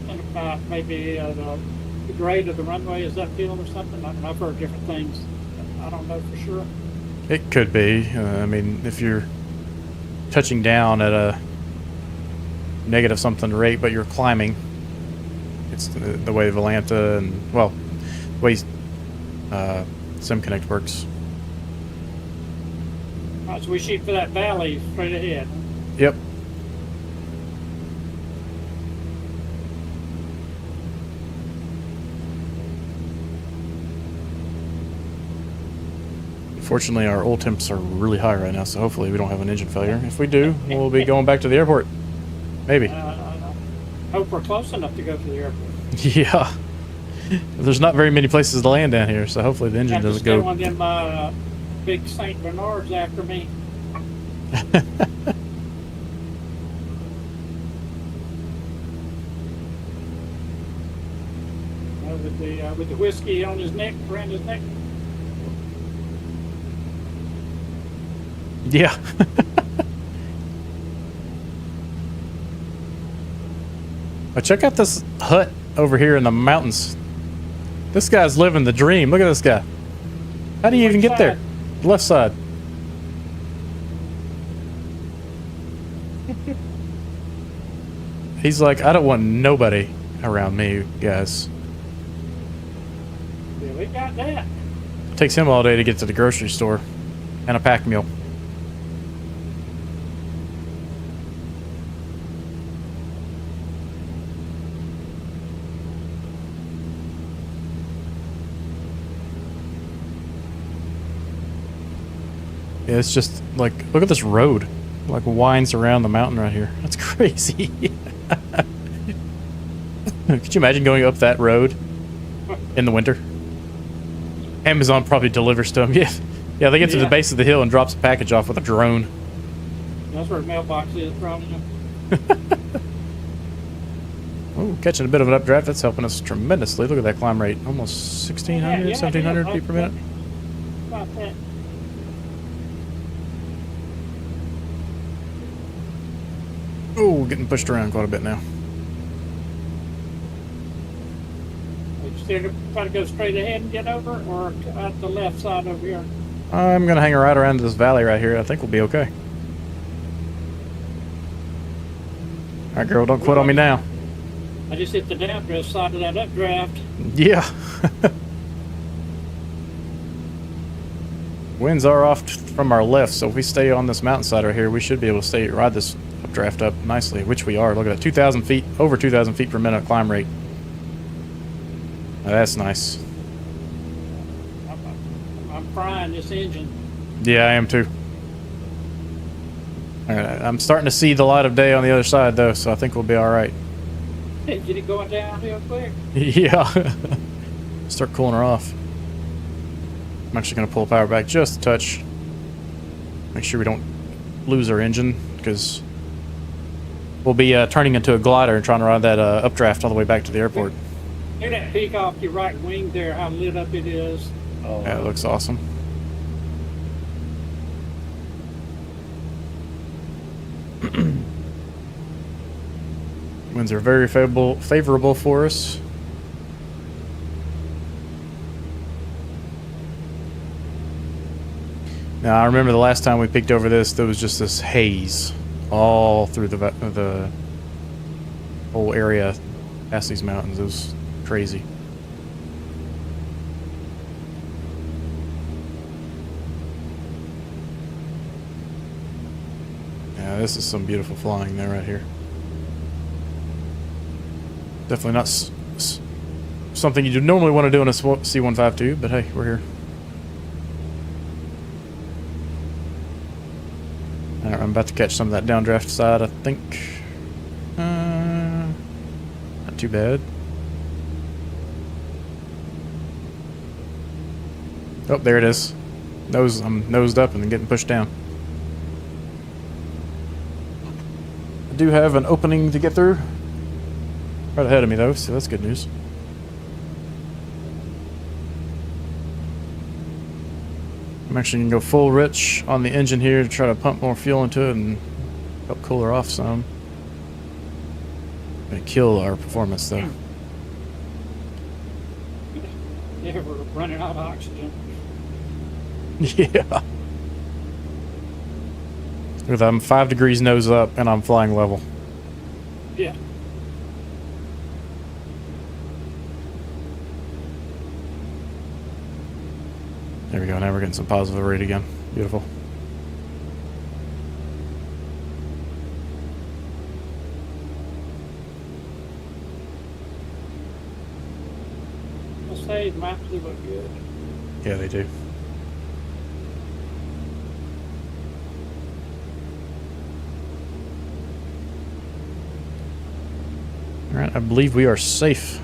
E: Something about maybe the grade of the runway is uphill or something. I've heard different things. I don't know for sure.
A: It could be. I mean, if you're touching down at a negative something rate, but you're climbing, it's the way Volanta and, well, the way SimConnect works.
E: All right, so we shoot for that valley straight ahead.
A: Yep. Fortunately, our oil temps are really high right now, so hopefully we don't have an engine failure. If we do, we'll be going back to the airport. Maybe.
E: Hope we're close enough to go to the airport.
A: Yeah. There's not very many places to land down here, so hopefully the engine doesn't go.
E: One of them big St. Bernards after me. With the whiskey on his neck, around his neck.
A: Yeah. But check out this hut over here in the mountains. This guy's living the dream. Look at this guy. How do you even get there? Left side. He's like, I don't want nobody around me, guys.
E: Yeah, we got that.
A: It takes him all day to get to the grocery store and a pack meal. Yeah, it's just like, look at this road. Like winds around the mountain right here. That's crazy. Could you imagine going up that road in the winter? Amazon probably delivers to them. Yeah, they get to the base of the hill and drops a package off with a drone.
E: That's where the mailbox is from.
A: Oh, catching a bit of an updraft. That's helping us tremendously. Look at that climb rate. Almost 1,600, 1,700 feet per minute.
E: About that.
A: Oh, getting pushed around quite a bit now.
E: Still try to go straight ahead and get over, or out the left side over here?
A: I'm going to hang right around this valley right here. I think we'll be okay. All right, girl, don't quit on me now.
E: I just hit the downdraft side of that updraft.
A: Yeah. Winds are off from our left, so if we stay on this mountainside right here, we should be able to ride this updraft up nicely, which we are. Look at that, 2,000 feet, over 2,000 feet per minute climb rate. Now, that's nice.
E: I'm frying this engine.
A: Yeah, I am too. All right, I'm starting to see the light of day on the other side, though, so I think we'll be all right.
E: Hey, get it going down real quick.
A: Yeah. Start cooling her off. I'm actually going to pull power back just a touch. Make sure we don't lose our engine, because we'll be turning into a glider and trying to ride that updraft all the way back to the airport.
E: Look at that peak off your right wing there, how lit up it is.
D: Oh,
A: Yeah, it looks awesome. Winds are very favorable for us. Now, I remember the last time we peeked over this, there was just this haze all through the whole area past these mountains. It was crazy. Yeah, this is some beautiful flying there right here. Definitely not something you normally want to do in a C-152, but hey, we're here. Alright, I'm about to catch some of that downdraft side, I think. Not too bad. Oh, there it is. I'm nosed up and then getting pushed down. I do have an opening to get through. Right ahead of me, though, so that's good news. I'm actually going to go full rich on the engine here to try to pump more fuel into it and help cool her off some. Going to kill our performance, though.
E: Yeah, we're running out of oxygen.
A: Yeah. Look at that, I'm 5 degrees nose up and I'm flying level.
E: Yeah.
A: There we go, now we're getting some positive rate again. Beautiful.
E: I'll say the maps do look good.
A: Yeah, they do. Alright, I believe we are safe.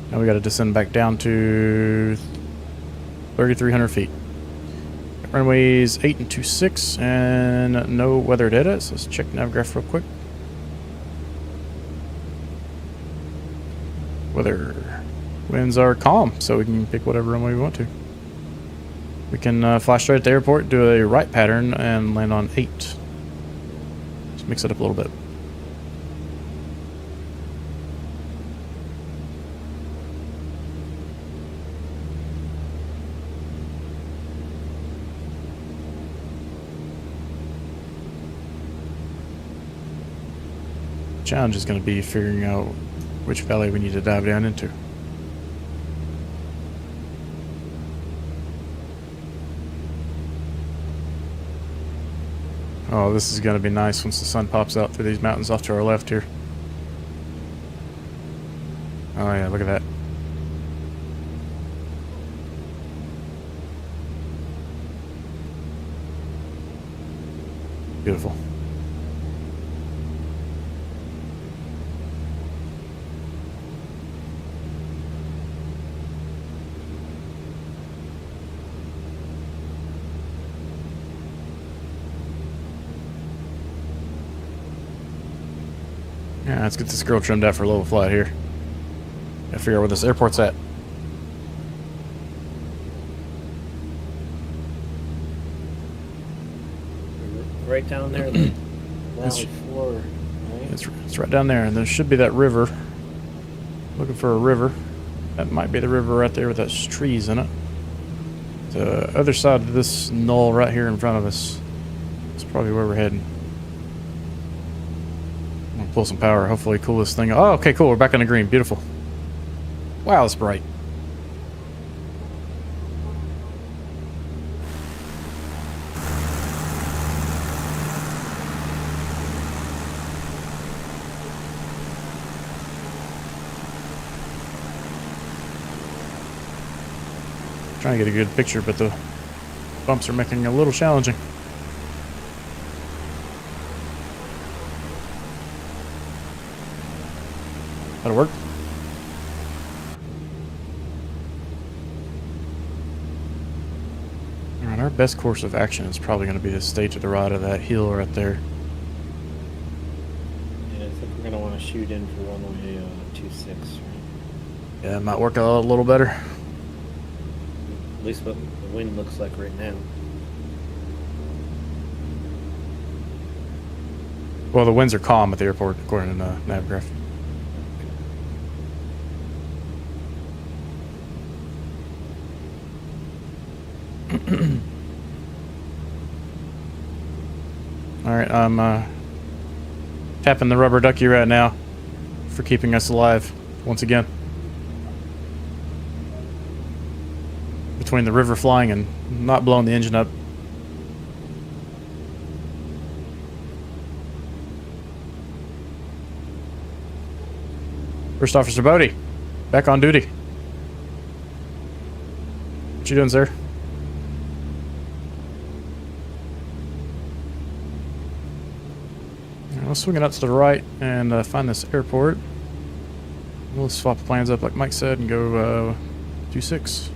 A: Now we got to descend back down to 3,300 feet. Runways 8 and 26 and no weather data, so let's check Navgraph real quick. Weather. Winds are calm, so we can pick whatever runway we want to. We can fly straight at the airport, do a right pattern, and land on 8. Just mix it up a little bit. Challenge is going to be figuring out which valley we need to dive down into. Oh, this is going to be nice once the sun pops out through these mountains off to our left here. Oh yeah, look at that. Beautiful. Yeah, let's get this girl trimmed out for a level flight here. Gotta figure out where this airport's at.
D: Right down there, the valley floor, right?
A: It's right down there, and there should be that river. Looking for a river. That might be the river right there with those trees in it. The other side of this knoll right here in front of us is probably where we're heading. I'm gonna pull some power, hopefully cool this thing. Oh, okay, cool. We're back on the green. Beautiful. Wow, it's bright. Trying to get a good picture, but the bumps are making it a little challenging. That'll work. Alright, our best course of action is probably going to be to stay to the right of that hill right there.
D: Yeah, I think we're gonna want to shoot in for runway 26, right?
A: Yeah, it might work out a little better.
D: At least what the wind looks like right now.
A: Well, the winds are calm at the airport, according to Navgraph. Alright, I'm tapping the rubber ducky right now for keeping us alive once again. Between the river flying and not blowing the engine up. First Officer Bodie, back on duty. What you doing, sir? I'll swing it out to the right and find this airport. We'll swap the plans up like Mike said and go 26.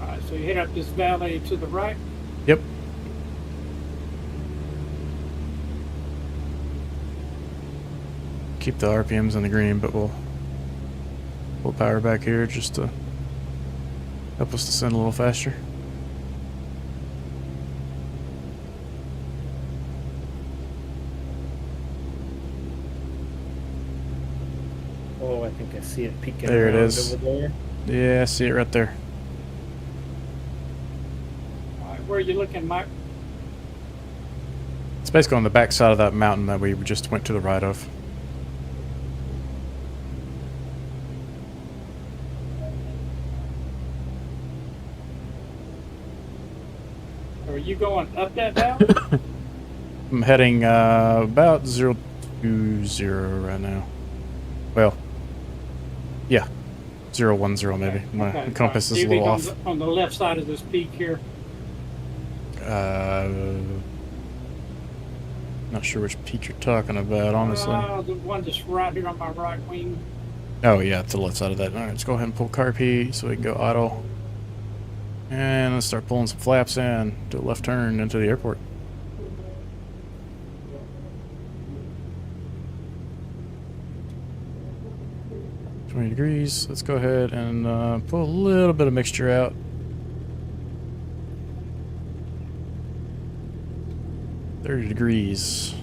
E: Alright, so you head up this valley to the right.
A: Yep. Keep the RPMs in the green, but we'll power back here just to help us descend a little faster.
D: Oh, I think I see it peeking
A: There it
D: around
A: is.
D: over there.
A: Yeah, I see it right there.
E: Alright, where are you looking, Mike?
A: It's basically on the back side of that mountain that we just went to the right of.
E: Are you going up that valley?
A: I'm heading about 020 right now. Well, yeah, 010 maybe. My
E: Okay,
A: compass
E: alright,
A: is a little
E: on
A: off.
E: on the left side of this peak here.
A: Not sure which peak you're talking about, honestly.
E: The one just right here on my right wing.
A: Oh yeah, to the left side of that. All right, let's go ahead and pull car P so we can go idle. And let's start pulling some flaps in. Do a left turn into the airport. .20 Let's go ahead and pull a little bit of mixture out. .30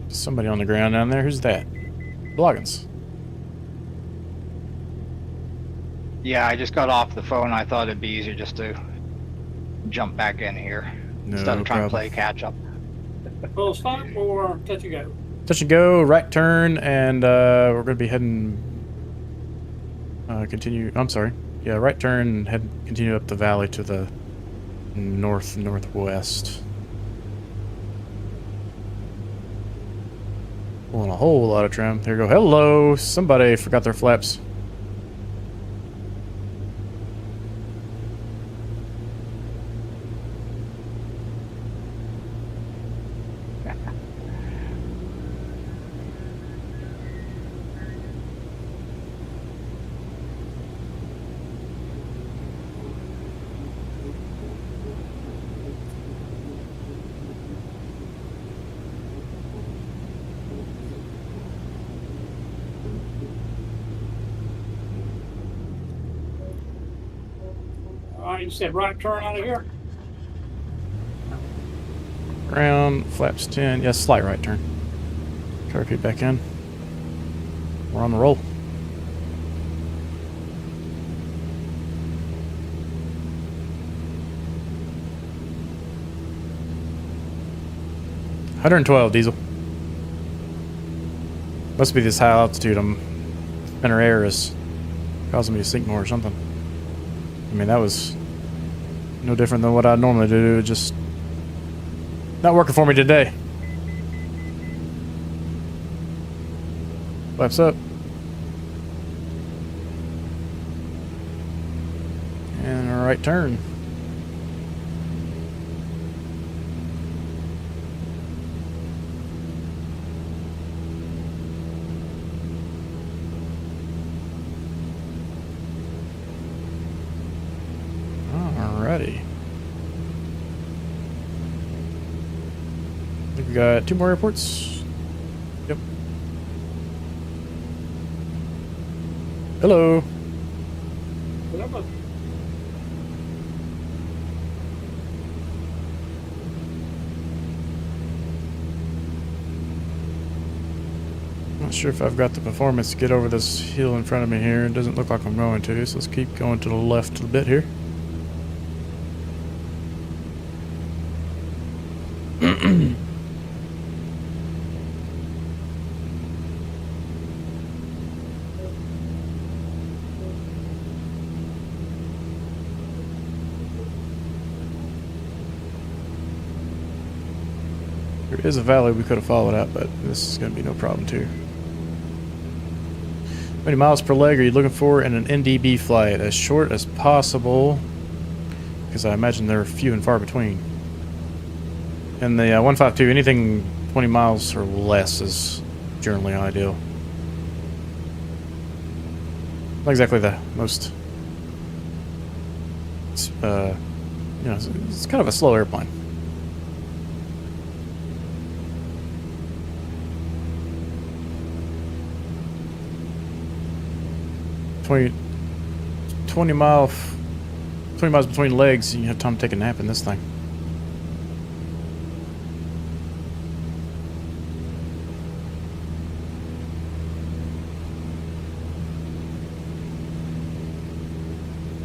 A: Somebody on the ground down there. Who's that? Bloggins.
B: Yeah, I just got off the phone. I thought it'd be easier just to jump back in here instead of trying to play catch up.
E: Full stop or touch and go?
A: Touch and go, right turn, and we're going to be heading. Continue. I'm sorry. Yeah, right turn and head continue up the valley to the northwest. Pulling a whole lot of trim. There you go. Hello! Somebody forgot their flaps.
E: Alright, you said right turn out of here?
A: Ground, flaps 10. Yeah, slight right turn. Car repeat back in. We're on the roll. $112 diesel. Must be this high altitude. Inner air is causing me to sink more or something. I mean, that was no different than what I normally do. Just not working for me today. Flaps up. And a right turn. Alrighty. I think we got 2 more airports. Yep. Hello.
E: Whatever.
A: Not sure if I've got the performance to get over this hill in front of me here. It doesn't look like I'm going to, so let's keep going to the left a bit here. There is a valley we could have followed out, but this is going to be no problem too. How many miles per leg are you looking for in an NDB flight? As short as possible, because I imagine they're few and far between. And the 152, anything 20 miles or less is generally ideal. Not exactly the most, it's kind of a slow airplane. Twenty miles between legs, you have time to take a nap in this thing.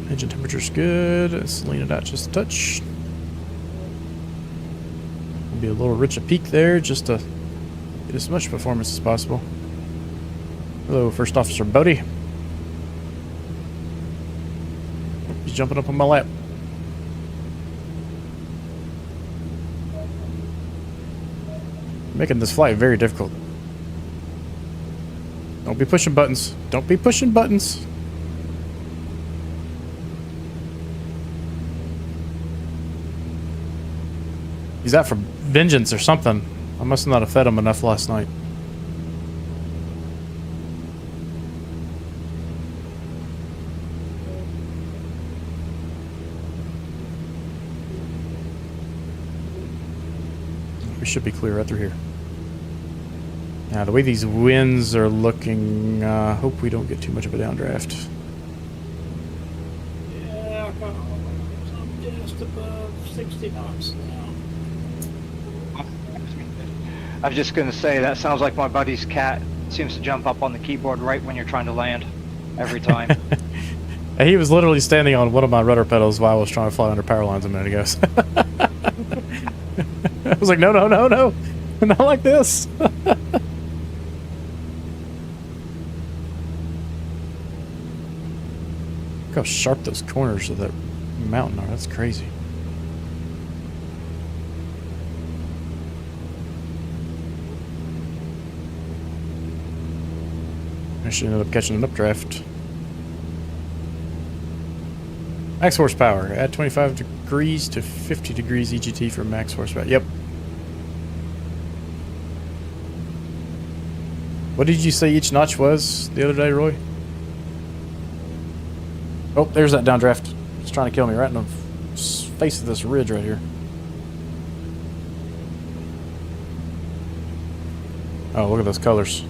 A: Engine temperature's good. Let's lean it out just a touch. There'll be a little richer peak there just to get as much performance as possible. Hello, First Officer Bodie. He's jumping up on my lap. Making this flight very difficult. Don't be pushing buttons. Don't be pushing buttons. He's out for vengeance or something. I must not have fed him enough last night. We should be clear right through here. Now, the way these winds are looking, hope we don't get too much of a downdraft.
E: Yeah, I'm just above 60 knots now.
B: I was just going to say, that sounds like my buddy's cat seems to jump up on the keyboard right when you're trying to land. Every time.
A: He was literally standing on one of my rudder pedals while I was trying to fly under power lines a minute ago. I was like, no, no, no, no. Not like this. Look how sharp those corners of that mountain are. That's crazy. I should end up catching an updraft. Max horsepower. Add 25 degrees to 50 degrees EGT for max horsepower. Yep. What did you say each notch was the other day, Roy? Oh, there's that downdraft. It's trying to kill me right in the face of this ridge right here. Oh, look at those colors.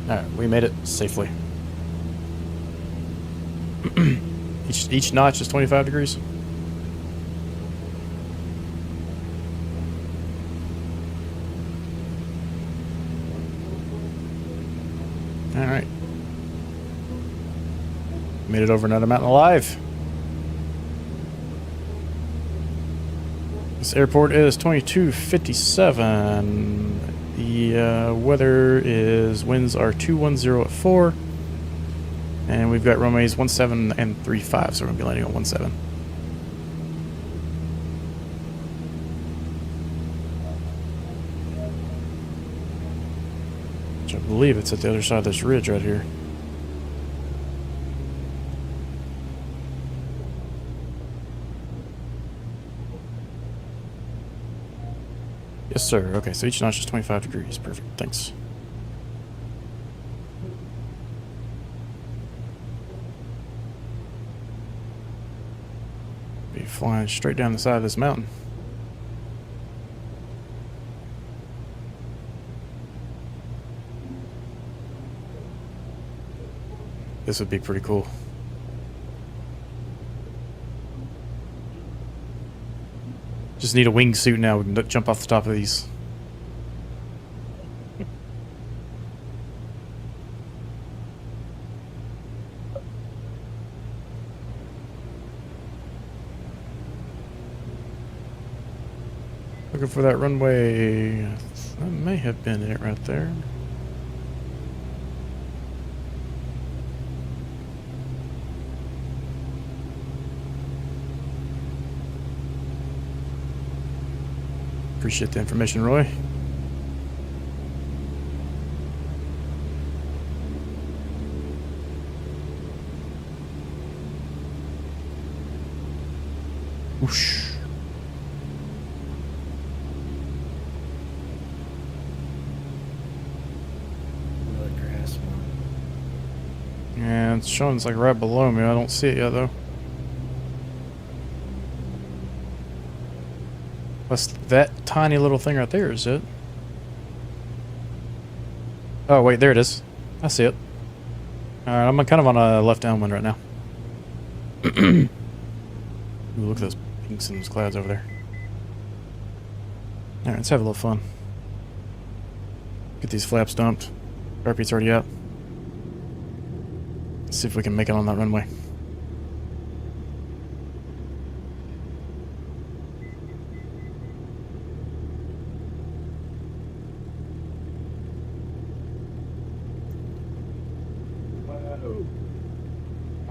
A: Alright, we made it safely. Each notch is 25 degrees. Alright. Made it over another mountain alive. This airport is 2257. The weather is, winds are 210 at 4. And we've got runways 17 and 35, so we're going to be landing on 17. Which I believe it's at the other side of this ridge right here. Yes, sir. Okay, so each notch is 25 degrees. Perfect. Thanks. Be flying straight down the side of this mountain. This would be pretty cool. Just need a wingsuit now. We can jump off the top of these. Looking for that runway. That may have been it right there. Appreciate the information, Roy. Whoosh. Yeah, it's showing it's like right below me. I don't see it yet though. What's that tiny little thing right there, is it? Oh wait, there it is. I see it. Alright, I'm kind of on a left downwind right now. Ooh, look at those pinks and those clouds over there. Alright, let's have a little fun. Get these flaps dumped. Carpet's already out. Let's see if we can make it on that runway.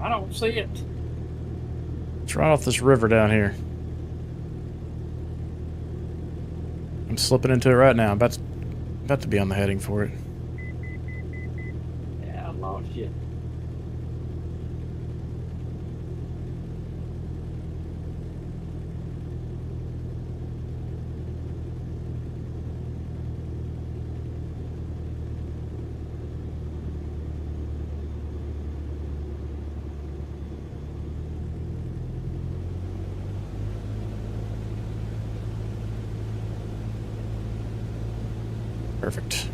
E: I don't see it.
A: It's right off this river down here. I'm slipping into it right now. I'm about to be on the heading for it.
E: Yeah, I lost you.
A: Perfect.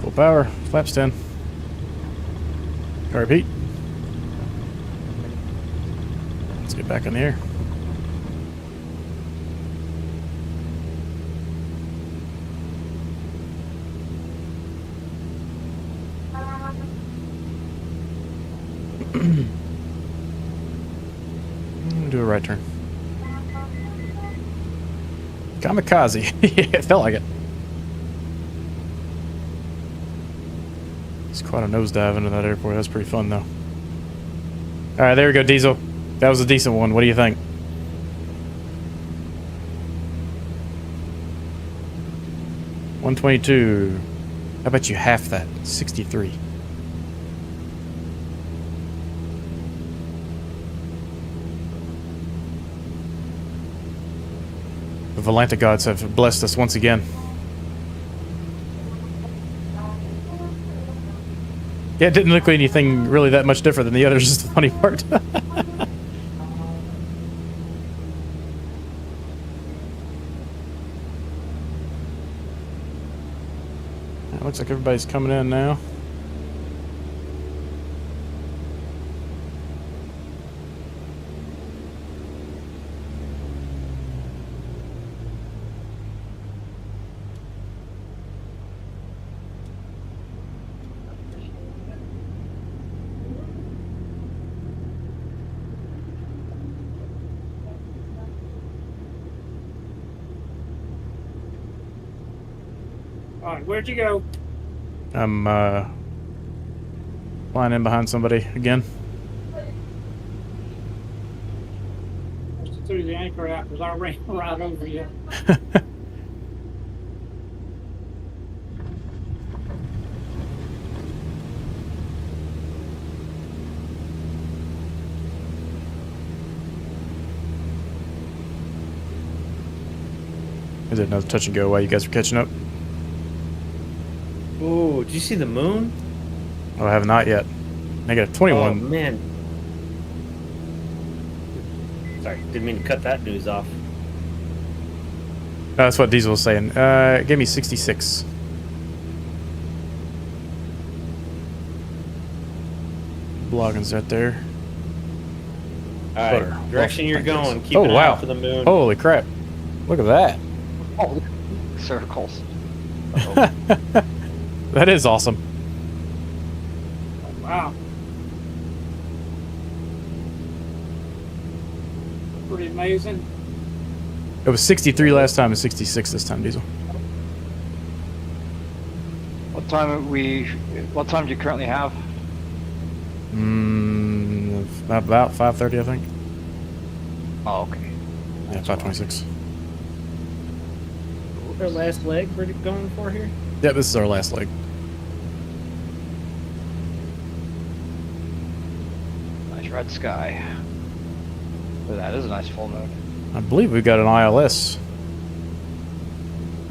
A: Full power, flaps 10. Repeat. Let's get back in the air. Do a right turn. Kamikaze. Yeah, it felt like it. It's quite a nosedive into that airport. That's pretty fun, though. Alright, there we go, Diesel. That was a decent one. What do you think? $122. How about you half that? 63. The Volanta gods have blessed us once again. Yeah, it didn't look like anything really that much different than the others, is the funny part. It looks like everybody's coming in now.
E: All right, where'd you go?
A: I'm flying in behind somebody again.
E: the anchor out because I ran right over you.
A: Is it another touch and go while you guys are catching up?
D: Oh, did you see the moon?
A: Oh, I have not yet. Negative 21.
D: Oh, man. Sorry, didn't mean to cut that news off.
A: That's what Diesel was saying. Give me 66. Blogging's right there.
D: All right,
A: Butter.
D: direction you're
A: Thank goodness.
D: going. Keep
A: Oh,
D: an eye
A: wow.
D: out for the moon.
A: Holy crap. Look at that.
B: Oh, circles.
A: That is awesome.
E: Wow. Pretty amazing.
A: It was 63 last time and 66 this time, Diesel.
B: What time do you currently have?
A: About 5:30, I think.
B: Oh, okay.
A: Yeah, 5:26.
D: Our last leg we're going for here?
A: Yep, this is our last leg.
B: Nice red sky. Oh, that is a nice full moon.
A: I believe we've got an ILS.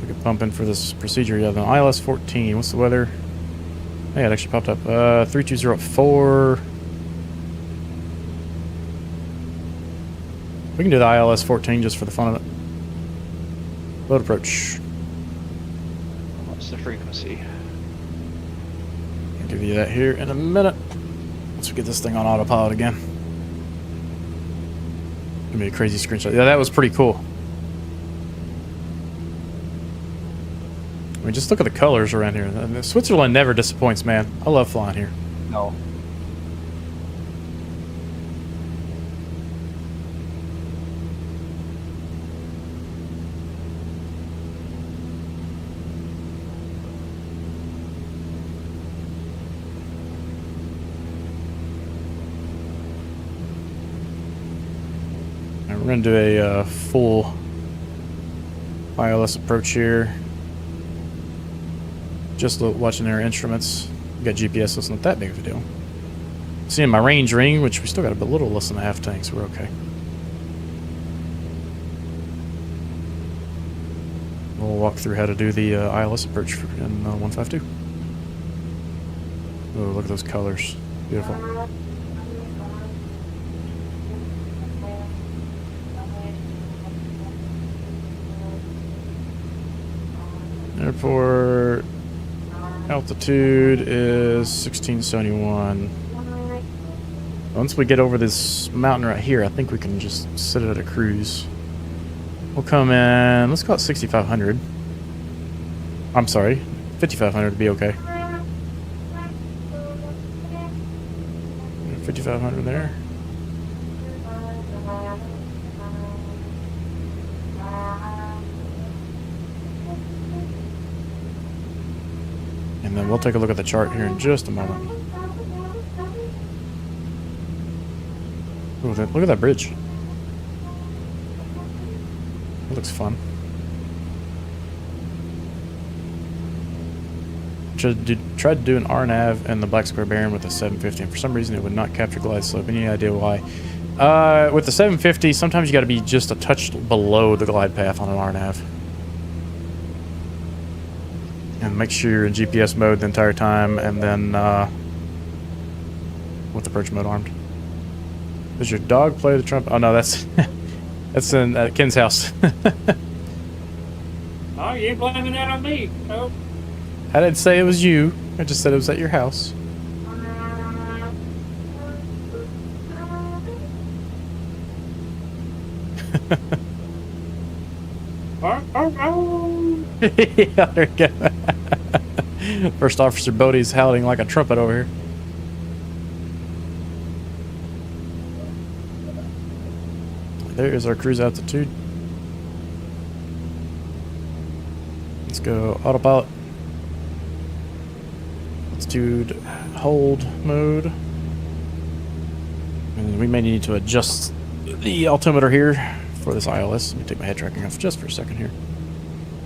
A: We could pump in for this procedure. You have an ILS 14. What's the weather? Hey, it actually popped up. 3204. We can do the ILS 14 just for the fun of it. Load approach.
B: What's the frequency?
A: I'll give you that here in a minute. Once we get this thing on autopilot again. Give me a crazy screenshot. Yeah, that was pretty cool. I mean, just look at the colors around here. Switzerland never disappoints, man. I love flying here.
B: No.
A: We're going to do a full ILS approach here. Just watching our instruments. We got GPS, so it's not that big of a deal. Seeing my range ring, which we still got a little less than a half tank, so we're okay. We'll walk through how to do the ILS approach in 152. Oh, look at those colors. Beautiful. Airport altitude is 1671. Once we get over this mountain right here, I think we can just sit it at a cruise. We'll come in, let's call it 6500. I'm sorry, 5500 would be okay. 5500 there. And then we'll take a look at the chart here in just a moment. Ooh, look at that bridge. It looks fun. Tried to do an RNAV and the Black Square Baron with a 750, and for some reason it would not capture glide slope. Any idea why? With the 750, sometimes you got to be just a touch below the glide path on an RNAV. And make sure you're in GPS mode the entire time, and then with approach mode armed. Does your dog play the trumpet? Oh no, that's that's in Ken's house.
E: Oh, you ain't blaming that on me. No.
A: I didn't say it was you. I just said it was at your house. Yeah, there you go. First Officer Bodie's howling like a trumpet over here. There is our cruise altitude. Let's go autopilot. Altitude hold mode. And we may need to adjust the altimeter here for this ILS. Let me take my head tracking off just for a second here.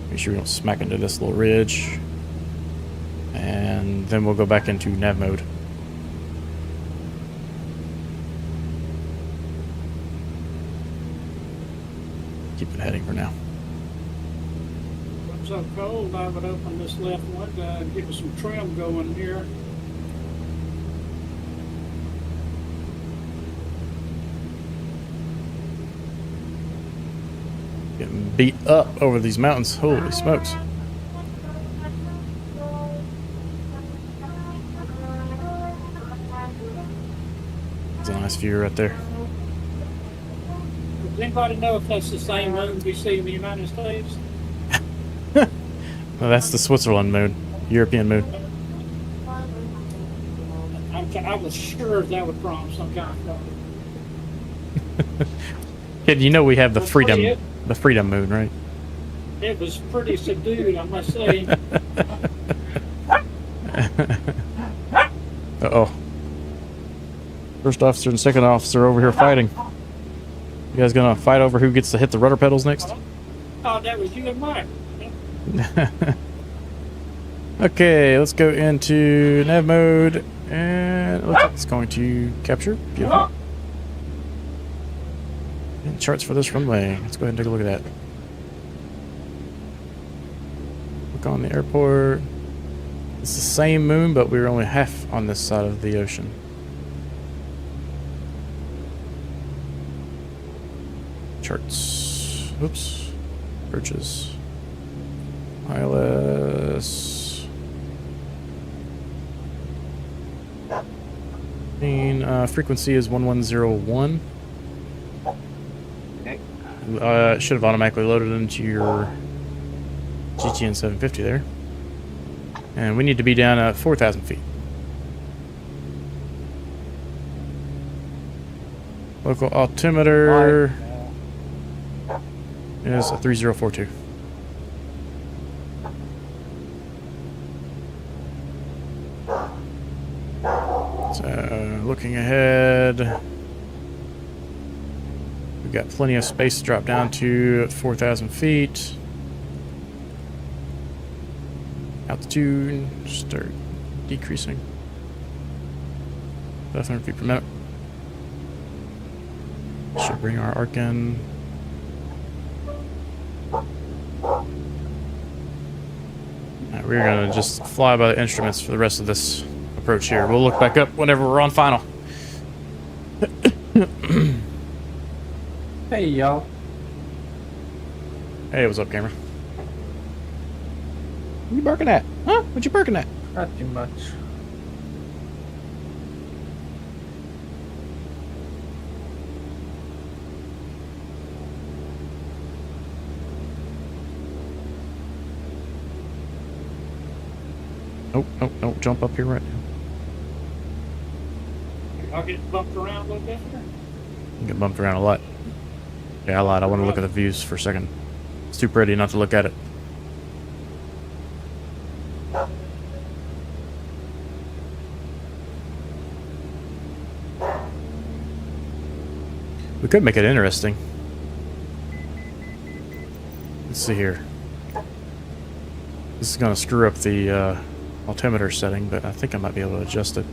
A: Make sure we don't smack into this little ridge. And then we'll go back into nav mode. Keep it heading for now.
E: When it's so cold, I would open this left window and get some trim going here.
A: Getting beat up over these mountains. Holy smokes. It's a nice view right there.
E: Does anybody know if that's the same moon we see in the United States?
A: Well, that's the Switzerland moon. European moon.
E: I was sure that would prompt some kind of trouble.
A: Kid, you know we have the
E: Well,
A: freedom moon, right?
E: It was pretty subdued, I must say.
A: Uh-oh. First officer and second officer over here fighting. You guys gonna fight over who gets to hit the rudder pedals next?
E: Oh, that was you and Mike.
A: Okay, let's go into nav mode. And it looks like it's going to capture. Beautiful. And charts for this runway. Let's go ahead and take a look at that. Look on the airport. It's the same moon, but we're only half on this side of the ocean. Charts. Oops. Purchase. ILS. Frequency is 1101.
B: Okay.
A: Should have automatically loaded into your GTN 750 there. And we need to be down at 4,000 feet. Local altimeter is a 3042. So, looking ahead, we've got plenty of space to drop down to 4,000 feet. Altitude, start decreasing. 500 feet per minute. Should bring our arc in. Alright, we're gonna just fly by the instruments for the rest of this approach here. We'll look back up whenever we're on final.
F: Hey, y'all.
A: Hey, what's up, camera? What you barking at? Huh? What you barking at?
F: Not too much.
A: Nope, nope, don't jump up here right now.
E: I'll get bumped around a little bit here.
A: You get bumped around a lot. Yeah, I lied. I want to look at the views for a second. It's too pretty not to look at it. We could make it interesting. Let's see here. This is going to screw up the altimeter setting, but I think I might be able to adjust it.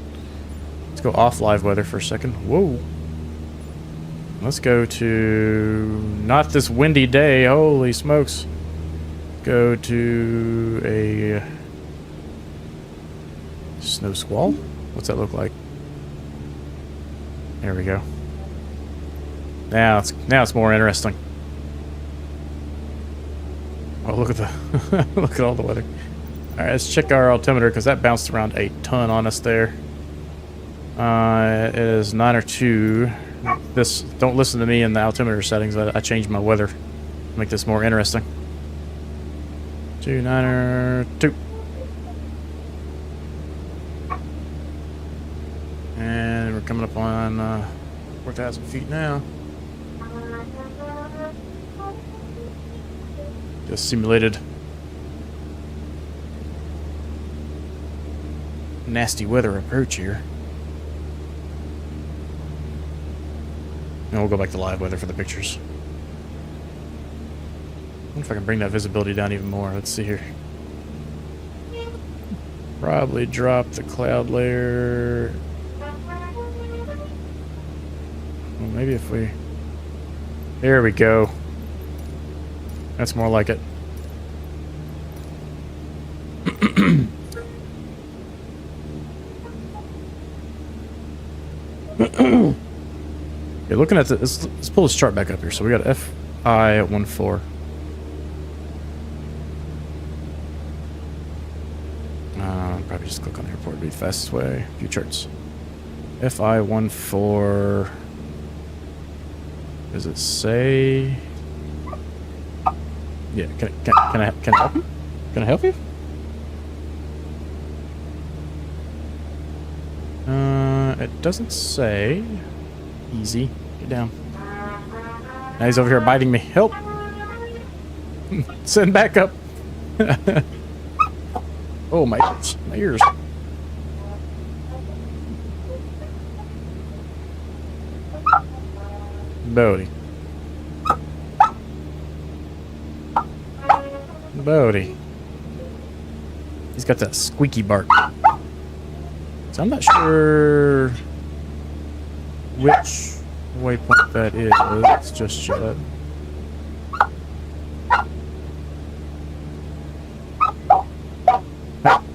A: Let's go off live weather for a second. Whoa. Let's go to not this windy day. Holy smokes. Go to a snow squall. What's that look like? There we go. Now it's more interesting. Oh, look at the look at all the weather. All right, let's check our altimeter because that bounced around a ton on us there. It is 902. This, don't listen to me in the altimeter settings. I changed my weather to make this more interesting. 902. And we're coming up on 4,000 feet now. Just simulated nasty weather approach here. And we'll go back to live weather for the pictures. wonder if I can bring that visibility down even more. Let's see here. Probably drop the cloud layer. Well, maybe if we... There we go. That's more like it. Okay, looking at this, let's pull this chart back up here. So we got FI at 1.4. Probably just click on the airport, be the fastest way. View charts. FI 1.4. Does it say? Yeah. Can I help you? Can I help you? It doesn't say. Easy. Get down. Now he's over here biting me. Help! Send back up. Oh, my ears. Bodie. Bodie. He's got that squeaky bark. So I'm not sure which waypoint that is just yet.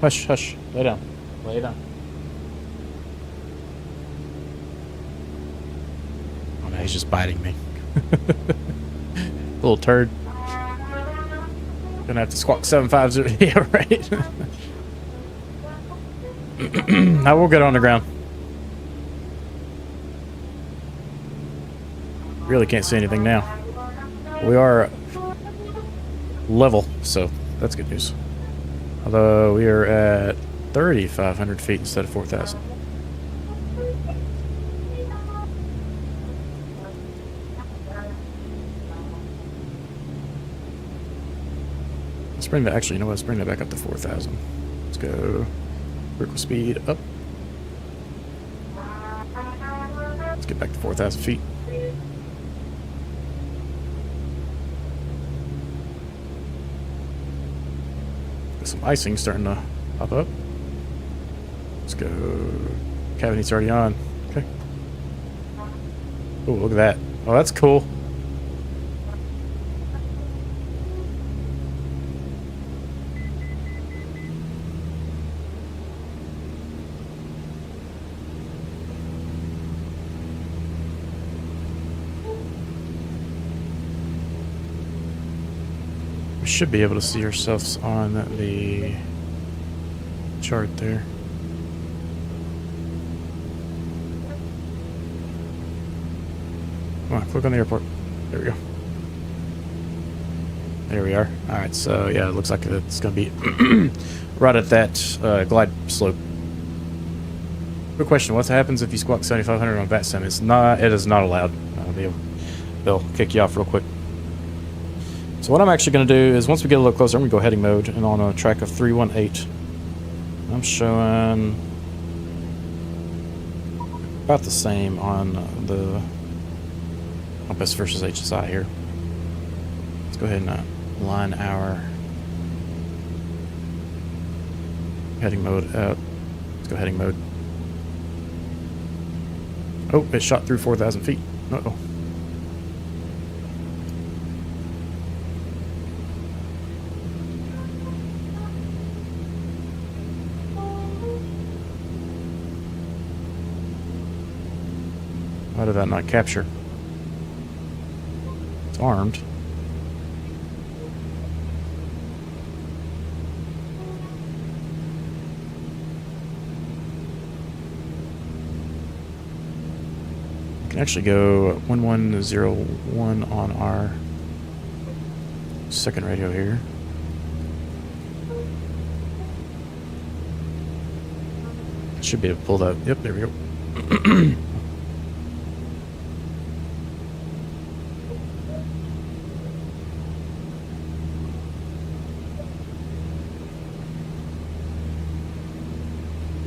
A: Hush, hush. Lay down. Lay down. Oh, no, he's just biting me. Little turd. Gonna have to squawk 750. Yeah, right. I will get on the ground. Really can't see anything now. We are level, so that's good news. Although we are at 3,500 feet instead of 4,000. Let's bring that, actually, you know what, let's bring that back up to 4,000. Let's go vertical speed up. Let's get back to 4,000 feet. Some icing starting to pop up. Let's go. Cavity's already on. Okay. Oh, look at that. Oh, that's cool. Should be able to see ourselves on the chart there. Come on, click on the airport. There we go. There we are. Alright, so yeah, it looks like it's going to be right at that glide slope. Quick question, what happens if you squawk 7,500 on VAT sim? It is not allowed. They'll kick you off real quick. So what I'm actually going to do is once we get a little closer, I'm going to go heading mode and on a track of 318. I'm showing about the same on the compass versus HSI here. Let's go ahead and line our heading mode out. Let's go heading mode. Oh, it shot through 4,000 feet. Uh-oh. Why did that not capture? It's armed. I can actually go 1101 on our second radio here. Should be able to pull that. Yep, there we go.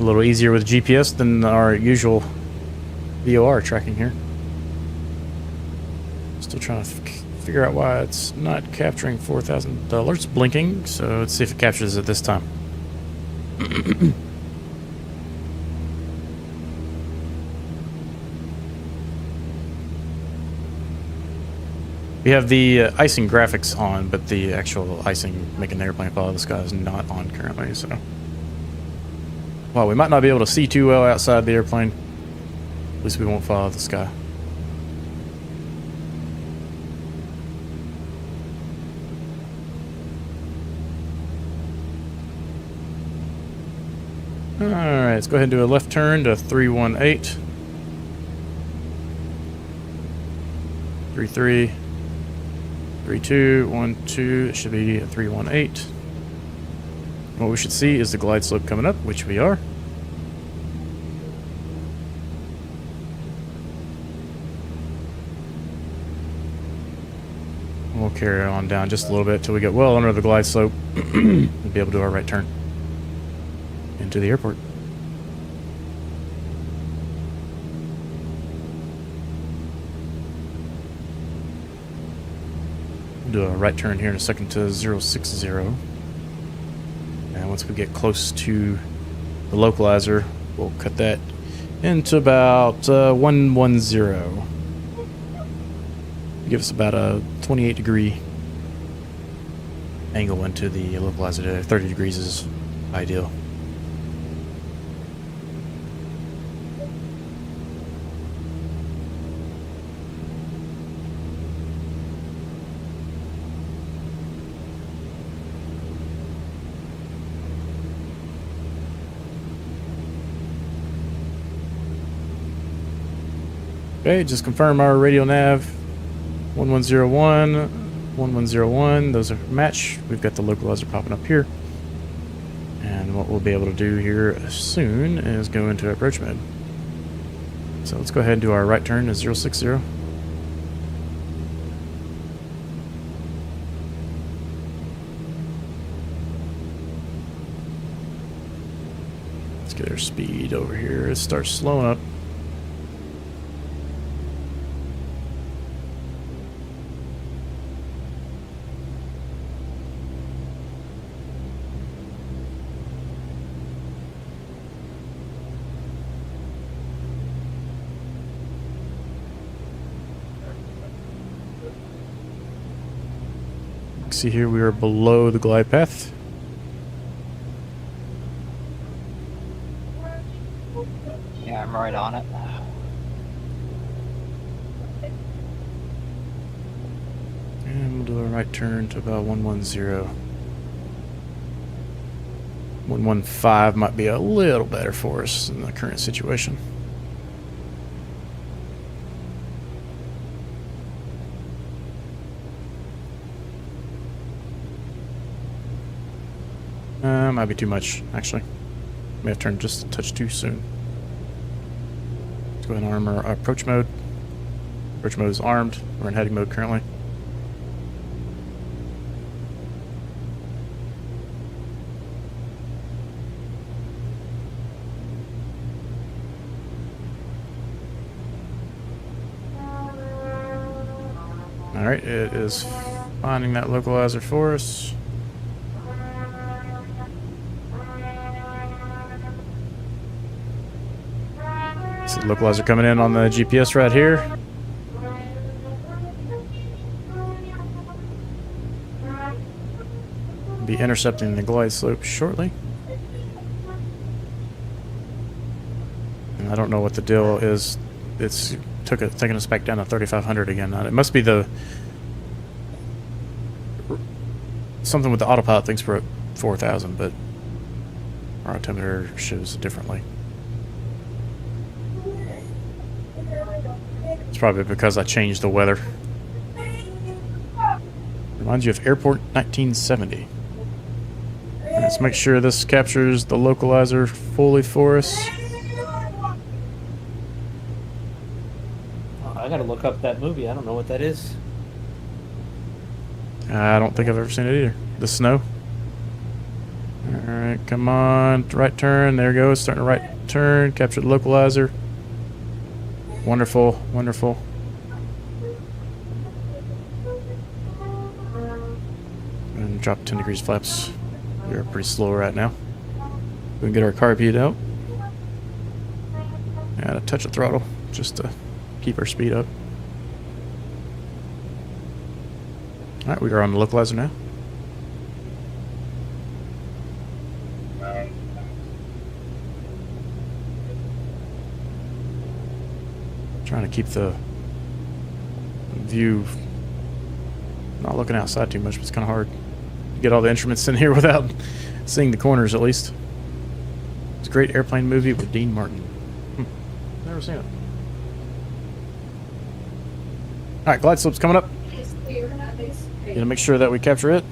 A: A little easier with GPS than our usual VOR tracking here. Still trying to figure out why it's not capturing 4,000. The alert's blinking, so let's see if it captures it this time. We have the icing graphics on, but the actual icing making the airplane follow the sky is not on currently, so... Well, we might not be able to see too well outside the airplane. At least we won't follow the sky. Alright, let's go ahead and do a left turn to 318. 33. 32, 12, it should be a 318. What we should see is the glide slope coming up, which we are. We'll carry it on down just a little bit till we get well under the glide slope and be able to do our right turn into the airport. Do a right turn here in a second to 060. And once we get close to the localizer, we'll cut that into about 110. Give us about a 28-degree angle into the localizer. 30 degrees is ideal. Okay, just confirm our radio nav 1101, 1101. Those are matched. We've got the localizer popping up here. And what we'll be able to do here soon is go into approach mode. So let's go ahead and do our right turn to 060. Let's get our speed over here. It starts slowing up. See here, we are below the glide path.
B: Yeah, I'm right on it.
A: And we'll do a right turn to about 110. 115 might be a little better for us in the current situation. Might be too much, actually. May have turned just a touch too soon. Let's go ahead and arm our approach mode. Approach mode is armed. We're in heading mode currently. Alright, it is finding that localizer for us. Localizer coming in on the GPS right here. Be intercepting the glide slope shortly. And I don't know what the deal is. It's taking us back down to 3,500 again. It must be something with the autopilot thinks we're at 4,000, but our altimeter shows differently. Probably because I changed the weather. Reminds you of Airport 1970. Let's make sure this captures the localizer fully for us.
D: I gotta look up that movie. I don't know what that is.
A: I don't think I've ever seen it either. The Snow. Alright, come on. Right turn. There it goes. Starting to right turn. Capture the localizer. Wonderful, wonderful. drop 10 degrees flaps. We're pretty slow right now. We can get our carb heat out. And a touch of throttle just to keep our speed up. Alright, we are on the localizer now. Trying to keep the view not looking outside too much, but it's kind of hard to get all the instruments in here without seeing the corners at least. It's a great airplane movie with Dean Martin. Never seen it. Alright, glide slope's coming up. Gonna make sure that we capture it,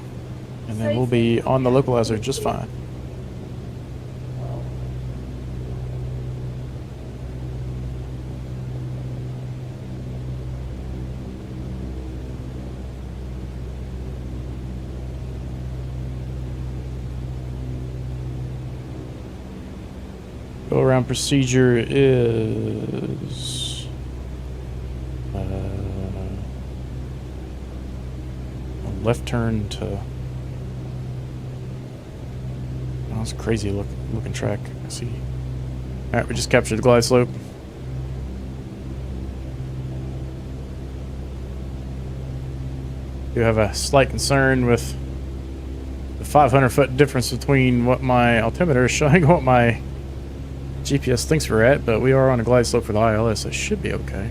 A: and then we'll be on the localizer just fine. Go around procedure is a left turn to. Oh, it's a crazy looking track. I see. All right, we just captured the glide slope. Do have a slight concern with the 500-foot difference between what my altimeter is showing and what my GPS thinks we're at, but we are on a glide slope for the ILS, so it should be okay.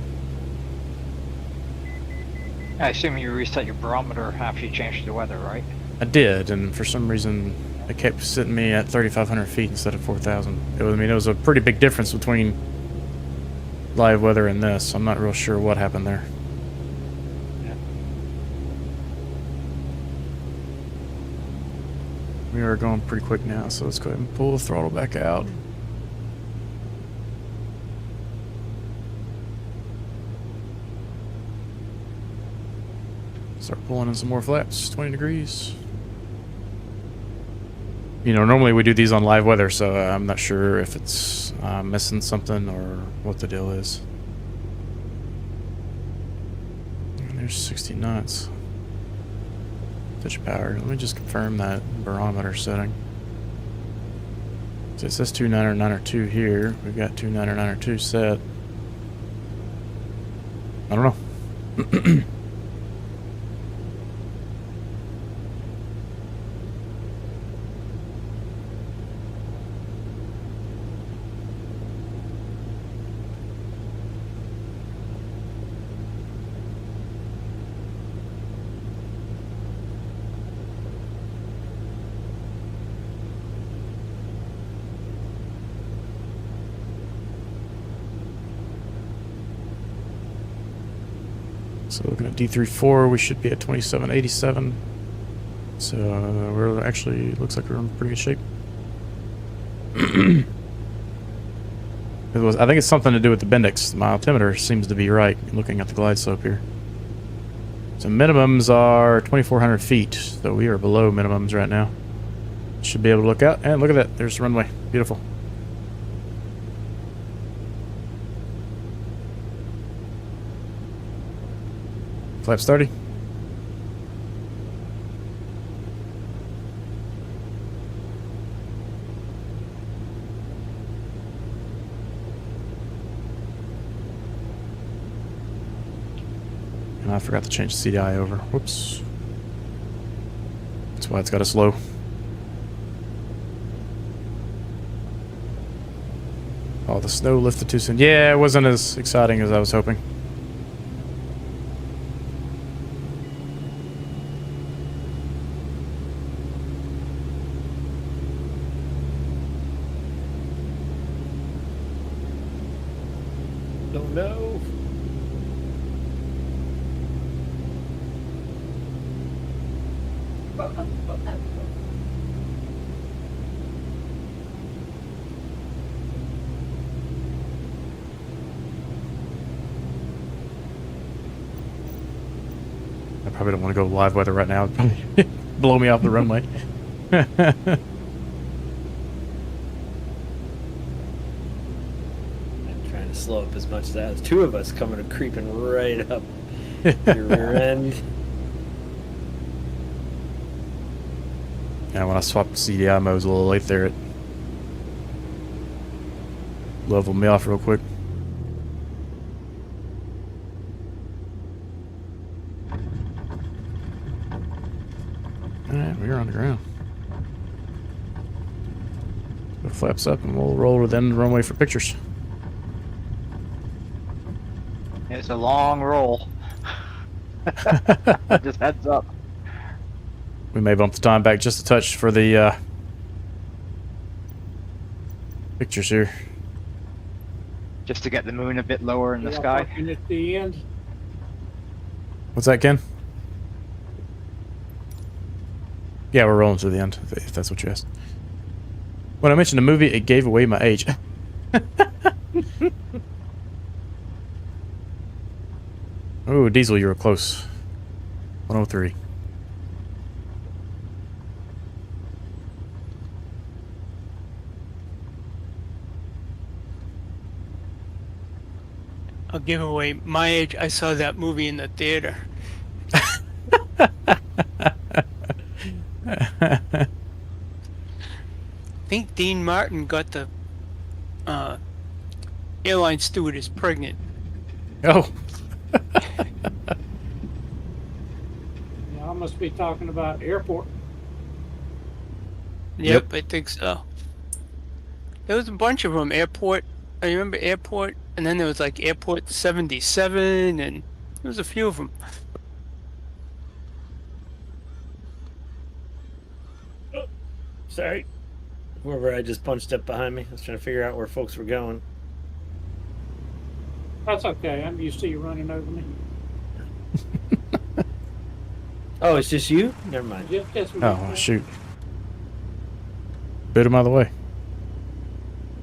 B: I assume you reset your barometer after you changed the weather, right?
A: I did, and for some reason it kept sitting me at 3,500 feet instead of 4,000. I mean, it was a pretty big difference between live weather and this. I'm not real sure what happened there.
B: Yeah.
A: We are going pretty quick now, so let's go ahead and pull the throttle back out. Start pulling in some more flaps, 20 degrees. You know, normally we do these on live weather, so I'm not sure if it's missing something or what the deal is. And there's 60 knots. Touch of power. Let me just confirm that barometer setting. So it says 29902 here. We've got 29902 set. I don't know. So looking at D34, we should be at 2787. So we're actually, looks like we're in pretty good shape. I think it's something to do with the Bendix. My altimeter seems to be right, looking at the glide slope here. So minimums are 2,400 feet, so we are below minimums right now. Should be able to look out, and look at that, there's the runway. Beautiful. Flap starting. And I forgot to change CDI over. Whoops. That's why it's got us low. Oh, the snow lifted too soon. Yeah, it wasn't as exciting as I was hoping.
D: Oh no.
A: I probably don't want to go live weather right now. It'd probably blow me off the runway.
D: Slow up as much as that. There's two of us coming and creeping right up your rear end.
A: Yeah, when I swapped CDI modes a little late there, it leveled me off real quick. Alright, we're on the ground. Go flaps up and we'll roll within the runway for pictures.
B: It's a long roll. Just heads up.
A: We may bump the time back just a touch for the pictures here.
B: Just to get the moon a bit lower in the sky.
E: And at the end,
A: What's that, Ken? Yeah, we're rolling to the end, if that's what you asked. When I mentioned the movie, it gave away my age. Oh, Diesel, you were close. 103.
C: I'll give away my age. I saw that movie in the theater. I think Dean Martin got the airline stewardess pregnant.
A: Oh.
E: y'all must be talking about airport.
C: Yep, I think so. There was a bunch of them. Airport. I remember Airport, and then there was like Airport 77, and there was a few of them.
D: Sorry. Whoever I just punched up behind me. I was trying to figure out where folks were going.
E: That's okay. I'm used to you running over me.
D: Oh, it's just you? Never mind.
E: Yes, we
A: Oh, shoot. Bit him out of the way.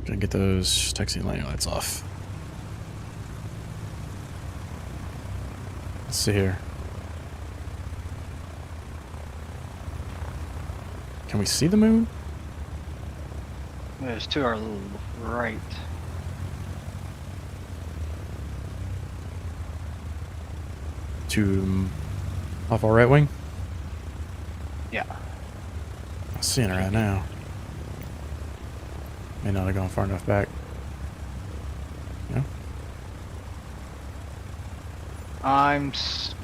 A: Gonna get those taxi lane lights off. Let's see here. Can we see the moon?
B: There's to our right.
A: To off our right wing?
B: Yeah.
A: I'm seeing it right now. May not have gone far enough back. Yeah.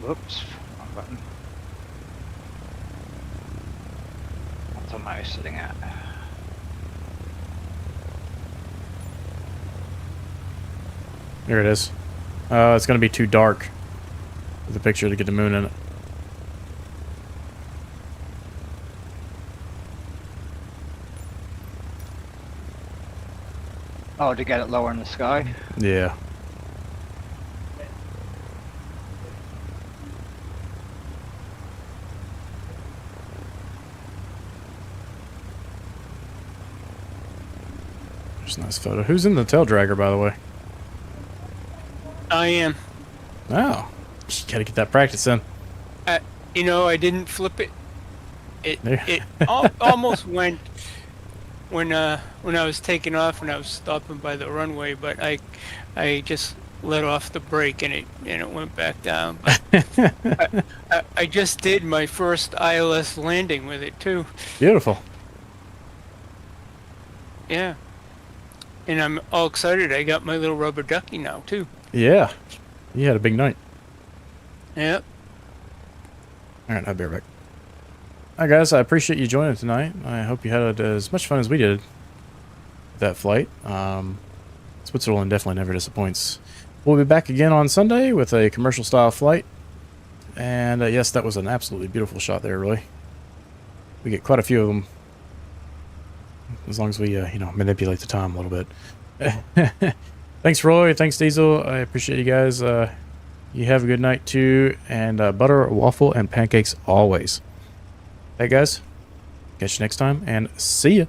B: Whoops. Wrong button. What am I sitting at?
A: Here it is. It's gonna be too dark for the picture to get the moon in it.
B: Oh, to get it lower in the sky?
A: Yeah. There's a nice photo. Who's in the tail dragger, by the way?
C: I am.
A: Oh, you gotta get that practice in.
C: You know, I didn't flip it.
A: There.
C: It almost went when I was taking off and I was stopping by the runway, but I just let off the brake and it went back down. But I just did my first ILS landing with it too.
A: Beautiful.
C: Yeah. And I'm all excited. I got my little rubber ducky now too.
A: Yeah. You had a big night.
C: Yep.
A: Alright, I'll be right back. Alright guys, I appreciate you joining tonight. I hope you had as much fun as we did with that flight. Switzerland definitely never disappoints. We'll be back again on Sunday with a commercial style flight. And yes, that was an absolutely beautiful shot there, Roy. We get quite a few of them. As long as we, manipulate the time a little bit. Thanks, Roy. Thanks, Diesel. I appreciate you guys. You have a good night, too. And butter, waffle, and pancakes always. Hey, guys. Catch you next time, and see ya.